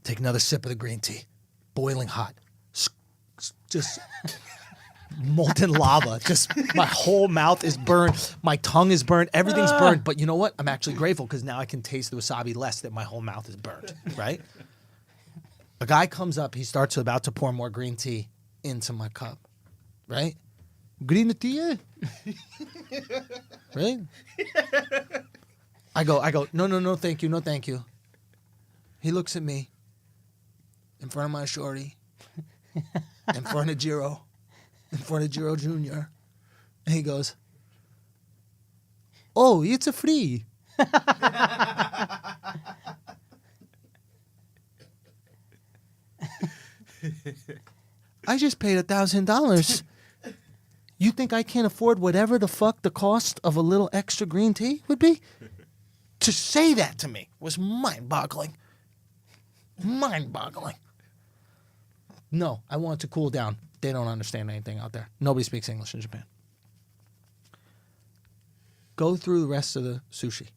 Take another sip of the green tea. Boiling hot. Just molten lava. Just my whole mouth is burned. My tongue is burned. Everything's burned. But you know what? I'm actually grateful because now I can taste the wasabi less that my whole mouth is burned. Right? A guy comes up. He starts about to pour more green tea into my cup. Right? Green tea? Right? I go, no, thank you, no, thank you. He looks at me in front of my shorty, in front of Jiro, in front of Jiro Jr. And he goes, oh, it's a free. I just paid $1,000. You think I can't afford whatever the fuck the cost of a little extra green tea would be? To say that to me was mind-boggling. Mind-boggling. No, I want it to cool down. They don't understand anything out there. Nobody speaks English in Japan. Go through the rest of the sushi.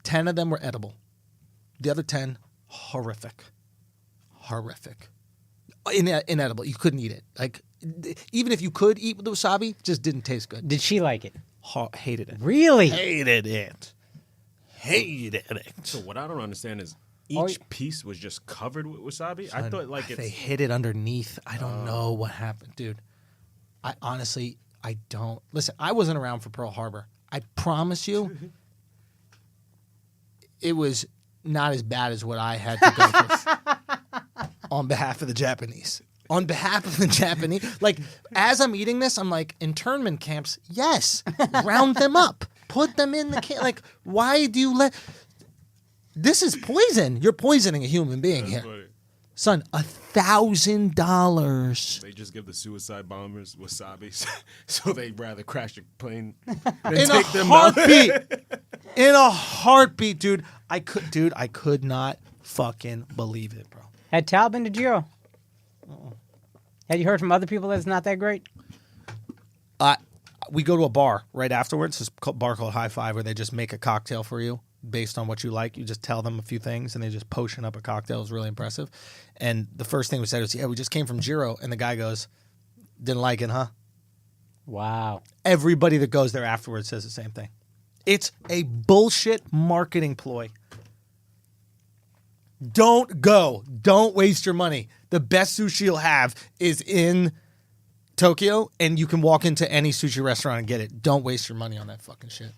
10 of them were edible. The other 10, horrific. Horrific. Inedible. You couldn't eat it. Like, even if you could eat with the wasabi, it just didn't taste good. Did she like it? Hated it. Really? Hated it. Hated it. So what I don't understand is each piece was just covered with wasabi. I thought like they hid it underneath. I don't know what happened, dude. I honestly, I don't. Listen, I wasn't around for Pearl Harbor. I promise you, it was not as bad as what I had to go through on behalf of the Japanese. On behalf of the Japanese. Like, as I'm eating this, I'm like, internment camps, yes. Round them up. Put them in the camp. Like, why do you let... This is poison. You're poisoning a human being here. Funny. Son, $1,000. They just give the suicide bombers wasabi, so they'd rather crash a plane than In a take them heartbeat. In a heartbeat, dude. I could not fucking believe it, bro. Had Tal been to Jiro? Had you heard from other people that it's not that great? We go to a bar right afterwards. This bar called High Five, where they just make a cocktail for you based on what you like. You just tell them a few things, and they just potion up a cocktail. It was really impressive. And the first thing we said was, yeah, we just came from Jiro. And the guy goes, didn't like it, huh? Wow. Everybody that goes there afterwards says the same thing. It's a bullshit marketing ploy. Don't go. Don't waste your money. The best sushi you'll have is in Tokyo, and you can walk into any sushi restaurant and get it. Don't waste your money on that fucking shit.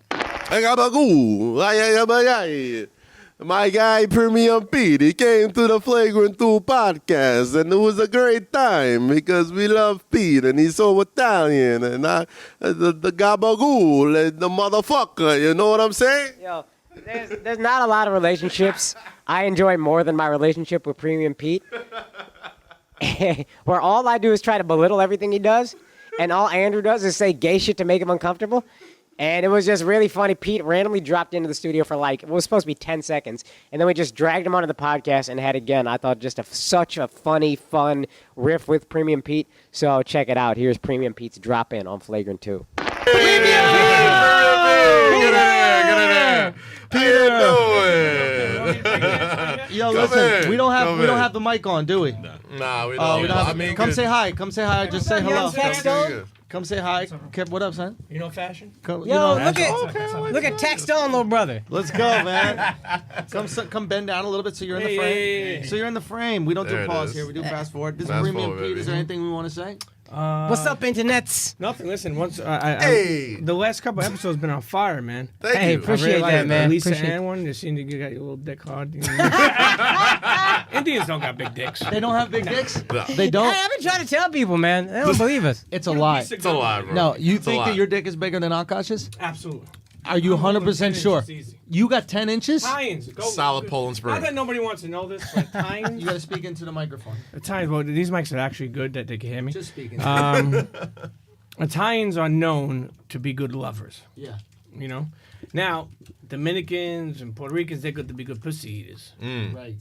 My guy Premium Pete, he came to the Flagrant 2 podcast, and it was a great time because we love Pete, and he's so Italian, and the gabagool, and the motherfucker, you know what I'm saying? Yo, there's not a lot of relationships I enjoy more than my relationship with Premium Pete, where all I do is try to belittle everything he does, and all Andrew does is say gay shit to make him uncomfortable. And it was just really funny. Pete randomly dropped into the studio for it was supposed to be 10 seconds. And then we just dragged him onto the podcast and had again. I thought just such a funny, fun riff with Premium Pete. So check it out. Here's Premium Pete's drop in on Flagrant 2. Yo, listen, we don't have the mic on, do we? Nah, we don't. Come say hi. Come say hi. Just say hello. Texto? Come say hi. What up, son? You know fashion? Yo, look at Text on, little brother. Let's go, man. Come bend down a little bit so you're in the frame. So you're in the frame. We don't do pause here. We do fast forward. This is Premium Pete. Is there anything we want to say? What's up, internets? Nothing. Listen, the last couple episodes been on fire, man. Thank you. Appreciate that, man. Lisa Ann one, they seem to get your little dick hard. Indians don't got big dicks. They don't have big dicks? No. They don't? Hey, I've been trying to tell people, man. They don't believe us. It's a lie. It's a lie, bro. No, you think that your dick is bigger than Akash's? Absolutely. Are you 100% sure? You got 10 inches? Tie-ins. Solid Poland Spring. Not that nobody wants to know this, but tie-ins. You got to speak into the microphone. Tie-ins. Well, these mics are actually good that they can hear me. Just speaking. Italians are known to be good lovers. Yeah. You know, Now, Dominicans and Puerto Ricans, they're good to be good pussy eaters. Right.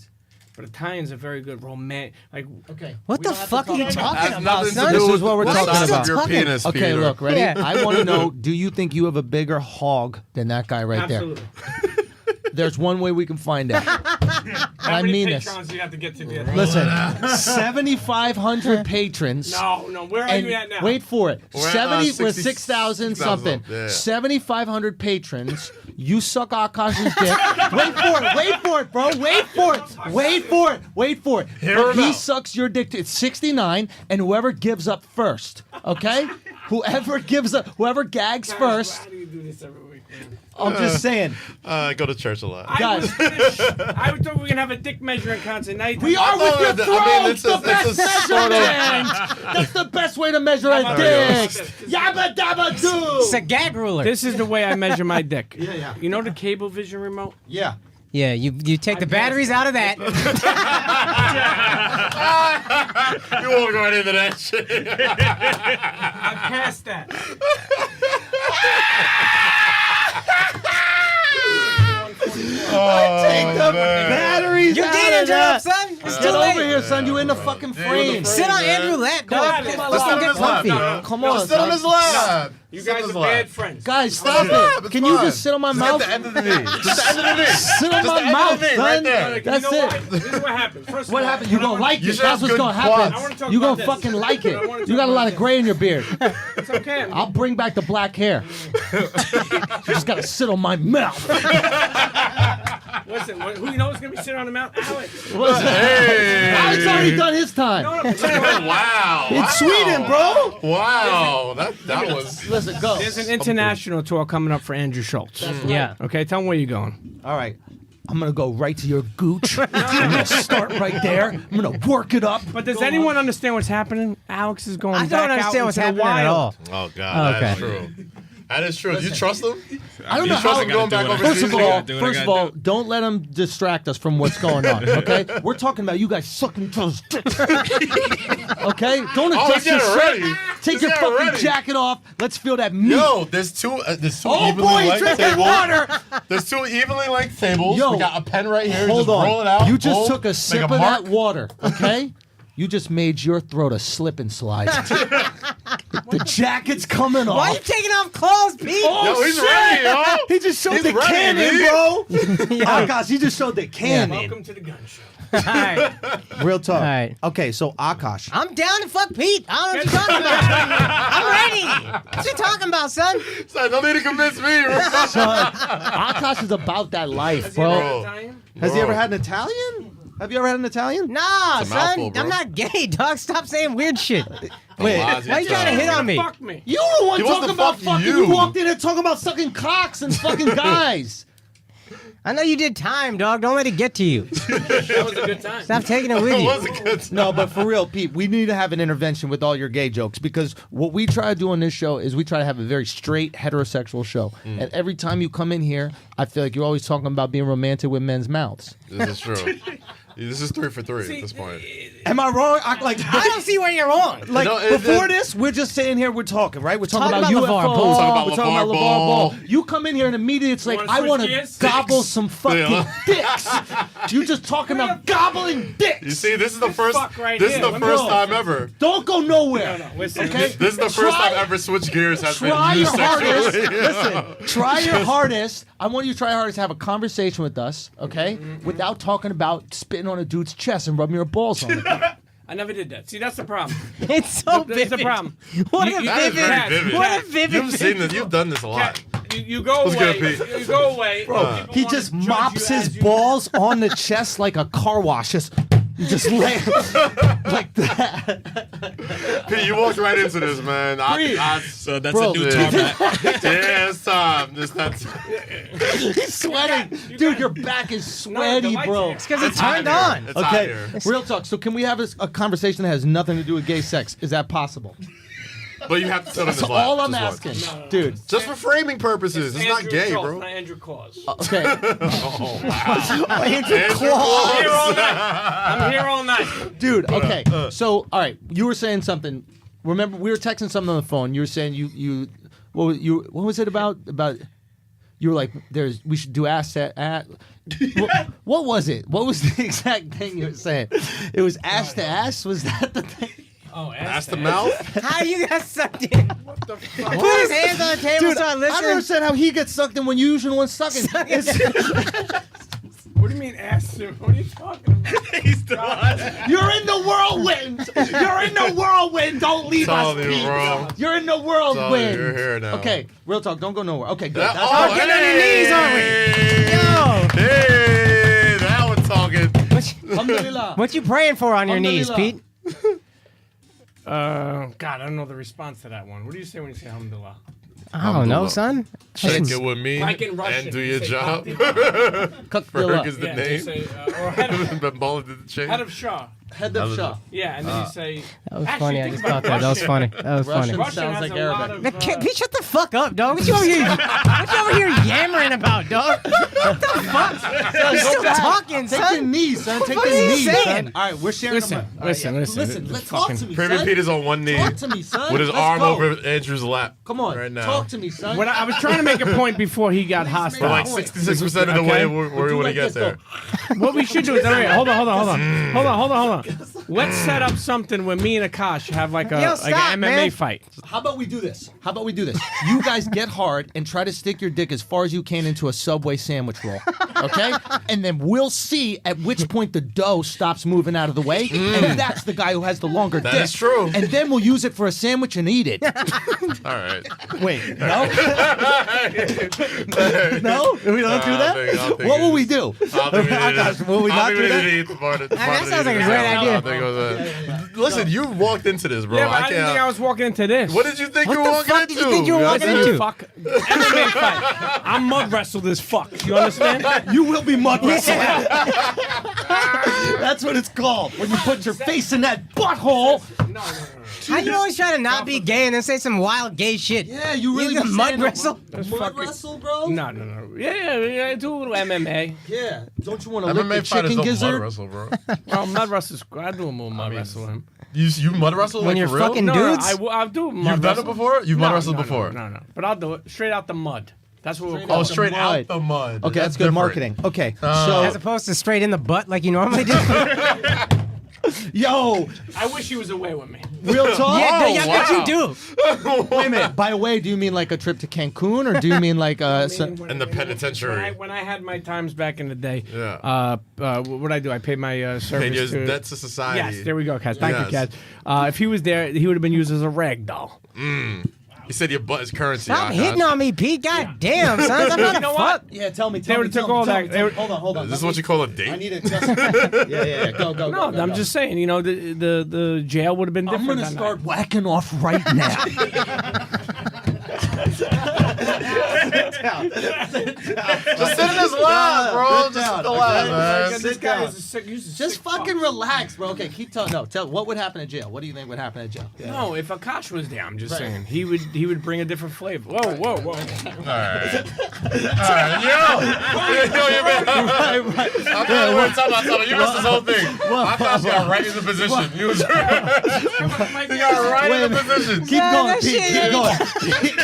But Italians are very good romantic. Like, okay. What the fuck are you talking about, nothing to son? do This with is what we're the talking size about. of your penis, Okay, Peter. look, ready? Yeah. I want to know, do you think you have a bigger hog than that guy right absolutely. There's one way we can find out. How I many mean this. patrons do you have to get to the Listen, 7,500 patrons. No, where are And you at now? wait for it. We're at, 70, we're 60 6,000 something. Yeah. 7,500 patrons. You suck Akash's dick. Wait for it, bro. Wait for it. But he sucks your dick. It's 69, and whoever gives up first, okay? Whoever gags first. How do you do this every week, man? I'm just saying. I go to church a lot. Guys. I thought we were gonna have a dick measuring contest. Now We are with your throats. The best it's a sort of- measurement. That's the best way to measure a dick. Yabba dabba doo. It's a gag ruler. This is the way I measure my dick. Yeah. You know the cable vision remote? Yeah. Yeah, you take the batteries out of that. You won't go into that shit. I passed that. Take the batteries You out did of interrupt, that. son. It's Get too over late. here, son. You in the fucking frame. Sit on Andrew's lap, dog. Come on, Let's sit get on his lap. comfy. Come on, Just sit on his son. lap. You Sit on guys his are lap. bad friends. Guys, stop It's it. Can you fine. just sit on my Just mouth? at the end of the knee. Just the end of the knee. Sit on Just my the end of mouth, the knee, son. right there. Like, That's you know it. What? This is what happens. First of What all, happened? You're going to like You it. should That's have what's good going to quads. I wanna happen. talk You're going about to this. fucking like it. I wanna You got a talk lot about of gray in your beard. It's okay. I'll bring back the black hair. You just got to sit on my mouth. Listen, who you know is gonna be sitting on the mount? Alex. Hey. Alex already done his time. No, Wow. It's Sweden, bro. Wow. That was. Listen, go. There's an international tour coming up for Andrew Schulz. Yeah. Okay, tell him where you're going. All right. I'm going to go right to your gooch. I'm going to start right there. I'm going to work it up. But does anyone understand what's happening? Alex is going I back don't out understand what's into the happening at wild. all. Oh God. That is Okay. true. That is true. Do you trust him? I don't know trust how. him going back First overseas? of all, don't let him distract us from what's going on. Okay, we're talking about you guys sucking each other's dicks. Okay, don't adjust your shirt. Take your fucking jacket off. Let's feel that meat. Yo, there's two Oh evenly boy, length drinking tables. water. There's two evenly length tables. Yo, we got a pen right here. Hold just on. roll it out. You just boom, took a make sip of mark. that water. Okay. You just made your throat a slip and slide. The jacket's coming off. Why are you taking off clothes, Pete? Oh, Yo, he's shit. ready, yo. He just showed He's the ready, cannon, dude. bro. Oh, gosh, he just showed the cannon. Welcome to the gun show. All right. Real talk. All right. Okay, so Akash. I'm down to fuck Pete. I don't know what you're talking about. I'm ready. What you talking about, son? Son, don't need to convince me. Son, Akash is about that life, bro. Has he ever had an Italian? Have you ever had an Italian? Nah, It's a son. mouthful, bro. I'm not gay, dog. Stop saying weird shit. Wait, why you trying to hit on me? Fuck me. you the one He wants talking to about fuck fucking. you. You walked in here talking about sucking cocks and fucking guys. I know you did time, dog. Don't let it get to you. That was a good time. Stop taking it with It you. was a good time. No, but for real, Pete, we need to have an intervention with all your gay jokes because what we try to do on this show is we try to have a very straight heterosexual show. And every time you come in here, I feel like you're always talking about being romantic with men's mouths. This is true. This is 3 for 3 at this point. Am I wrong? I don't see where you're wrong. Like No, before this, we're just sitting here, we're talking, right? We're talking Talking about about UFOs. LeVar Ball. We're talking about LeVar LeVar Ball. Ball. You come in here and immediately it's like, wanna I switch want to gears? gobble some fucking Yeah. dicks. You just talking about gobbling dicks. You see, this is the first. fuck right This is here. the Let me first go. time ever. Don't go nowhere. No, listen. Okay? This is the first Try- time ever switch gears has been Try your used hardest. sexually. Listen, try your hardest. I want you to try your hardest to have a conversation with us, okay? Without talking about spitting on a dude's chest and rubbing your balls on it. I never did that. See, that's the problem. It's so That's the vivid. problem. What You- a you- That is vivid. very vivid. What a vivid. You've seen this. You've done this a lot. You go Let's away. go, Pete. You go away. Bro, People he wanna just judge mops you his as you- balls on the chest like a car wash. You just lay like that. Pete, you walked right into this, man. So that's Bro, a new dude. tarmac. Yeah, it's time. It's not. He's sweating. Dude, your back is No, the sweaty, lights bro. are- It's because it's hot turned here. on. It's hot Okay, here. real talk. So can we have a conversation that has nothing to do with gay sex? Is that possible? But you have to sit on his That's lap. all I'm just asking, once. dude. Just for framing purposes. It's not Andrew gay, Schultz, bro. Not Andrew Claus. Okay. Oh, wow. Andrew I'm Claus. here all night. I'm here all night. Dude, okay. So, all right, you were saying something. Remember, we were texting something on the phone. You were saying what was it about You were like, we should do ass to ass. What was it? What was the exact thing you were saying? It was ass to ass? Was that the thing? Oh, Ass to mouth? How you got sucked in? What the fuck? Put his hands on the table, Dude, start I listening. don't understand how he gets sucked in when you usually want sucking. What do you mean ass to? What are you talking about? He's the one. You're in the whirlwind. You're in the whirlwind. Don't leave us, Totally Pete. wrong. You're in the whirlwind. You're here now. Okay, real talk. Don't go nowhere. Okay, good. That's Oh, Get on your knees, aren't we? Yo. Hey, that one's talking. Alhamdulillah. What you praying for on your knees, Pete? God, I don't know the response to that one. What do you say when you say alhamdulillah? I don't know, son. Check it with me Like in Russian, and do you your say job. Cook Ferg is the Yeah, name. you say, or head of Shah. Head of Shah. Yeah, and then you say. That was Actually, funny. I think just about thought that was Russian. funny. That was funny. Russian sounds has like a lot Arabic. of, Pete, shut the fuck up, dog. What you over here? What you over here yammering about, dog? What the fuck? You're still talking, Take son. your knees, son. Take What your are you knees, saying? son. All right, we're sharing Listen, them. listen. Listen, let's talk to me, Privy son. Pete is on one knee Talk to me, son. with his Let's arm go. over Andrew's lap. Come on, right now. talk to me, son. When I was trying to make a point before he got hostile. We're like 66% of the way where we want to get there. What we should do is, hold on. Let's set up something where me and Akash have like an MMA man. fight. How about we do this? You guys get hard and try to stick your dick as far as you can into a Subway sandwich roll, okay? And then we'll see at which point the dough stops moving out of the way, and that's the guy who has the longer dick. That is true. And then we'll use it for a sandwich and eat it. All right. Wait, no? No? We don't do that? What will we do? Will we not do that? That sounds like a great idea. Listen, you walked into this, bro. Yeah, but I I didn't think I can't. was walking into this. What did you think What you were the walking fuck into? did you think you were walking into? Fuck MMA fight. I'm mud wrestled as fuck. You understand? You will be mud wrestled. That's what it's called. When you put your face in that butthole. No. How you always try to not be gay and then say some wild gay shit? Yeah, you really can be mud saying wrestle? Mud wrestle, bro? No. Yeah, do a little MMA. Yeah. Don't you want to lick the MMA fighters chicken don't gizzard? mud wrestle, bro. Well, mud wrestle's. I do a little mud wrestle him. You mud wrestle When like you're for real? fucking No, dudes? I'll do mud You've done wrestle. it before? You've mud wrestled before? No. But I'll do it straight out the mud. That's what we'll Oh, call it. straight mud. out the mud. Okay, that's good different. marketing. Okay, so As opposed to straight in the butt like you normally do? yo, I wish he was away with me. real talk. Yeah, I bet wow. you do. Wait a minute. By the way, do you mean like a trip to Cancun, or do you mean like In the penitentiary. When I had my times back in the day, Yeah. what I do? I paid my Paid service your to. debt to society. Yes, there we go, Kaz. Thank you, Yes. Kaz. If he was there, he would have been used as a rag doll. He said your butt is currency. Stop Akash. hitting on me, Pete. God damn, son. I'm not You know a what? fuck. Yeah, tell me. They would've took all that. Hold on. Is this what you call a date? I need it. Yeah. Go. No, go, I'm go. just saying. You know, the jail would have been I'm different. gonna that start night. whacking off right now. Just sit in his lap, bro. Just sit in the lap, man. This guy is a sick. He's a Just sick fucking fuck. relax, bro. Okay, keep telling. No, tell. What would happen in jail? What do you think would happen in jail? No, if Akash was there, I'm just Right. saying he would bring a different flavor. Whoa. All right. All right. Yo, you man. Time. You missed this whole thing. I thought you got right in the position. You was you got right in the position. Keep going, Pete. Keep going.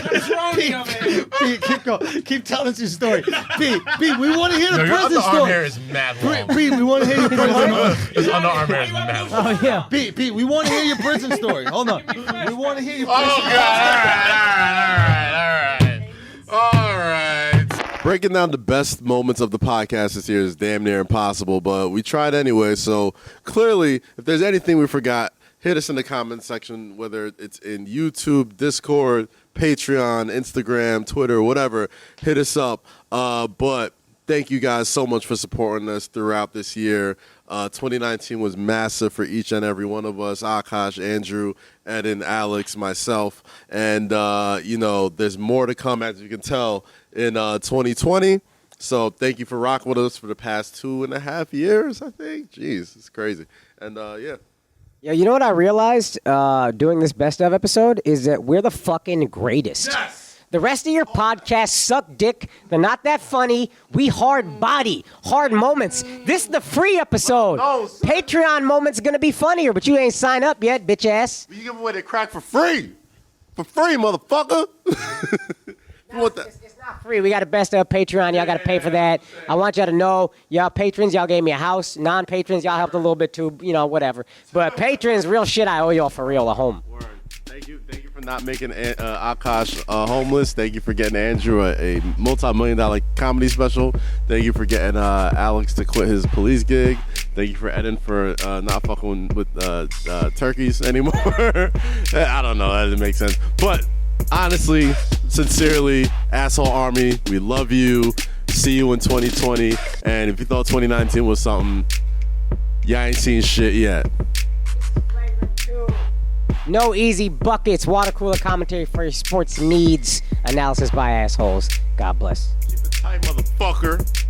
What's wrong with you, man? Pete, keep going. Keep telling us your story. Pete, we want to hear the Yo, your prison underarm story. hair is mad long. Pete, we want to hear your prison story. His underarm hair is mad long. Oh, yeah. Pete, we want to hear your prison story. Hold on. We want to hear your prison Oh, story. God. All right. Breaking down the best moments of the podcast this year is damn near impossible, but we tried anyway. So clearly, if there's anything we forgot, hit us in the comment section, whether it's in YouTube, Discord, Patreon, Instagram, Twitter, whatever. Hit us up. But thank you guys so much for supporting us throughout this year. 2019 was massive for each and every one of us. Akash, Andrew, Eden, Alex, myself. And, there's more to come, as you can tell, in 2020. So thank you for rocking with us for the past 2.5 years, I think. Jeez, it's crazy. And, yeah. Yeah, you know what I realized doing this best of episode is that we're the fucking greatest. Yes! The rest of your podcasts suck dick. They're not that funny. We hard body, hard moments. This is the free episode. No, sir. Patreon moments gonna be funnier, but you ain't signed up yet, bitch ass. You give away that crack for free. For free, motherfucker. What the? It's not free. We got a best of Patreon. Y'all got to pay for that. I want y'all to know, y'all patrons, y'all gave me a house. Non-patrons, y'all helped a little bit too. Whatever. But patrons, real shit. I owe y'all for real a home. Word. Thank you for not making Akash homeless. Thank you for getting Andrew a multi-million-dollar comedy special. Thank you for getting Alex to quit his police gig. Thank you for Eden for not fucking with turkeys anymore. I don't know. That doesn't make sense. But honestly, sincerely, Asshole Army, we love you. See you in 2020. And if you thought 2019 was something, y'all ain't seen shit yet. No easy buckets. Water cooler commentary for your sports needs. Analysis by assholes. God bless. Keep it tight, motherfucker.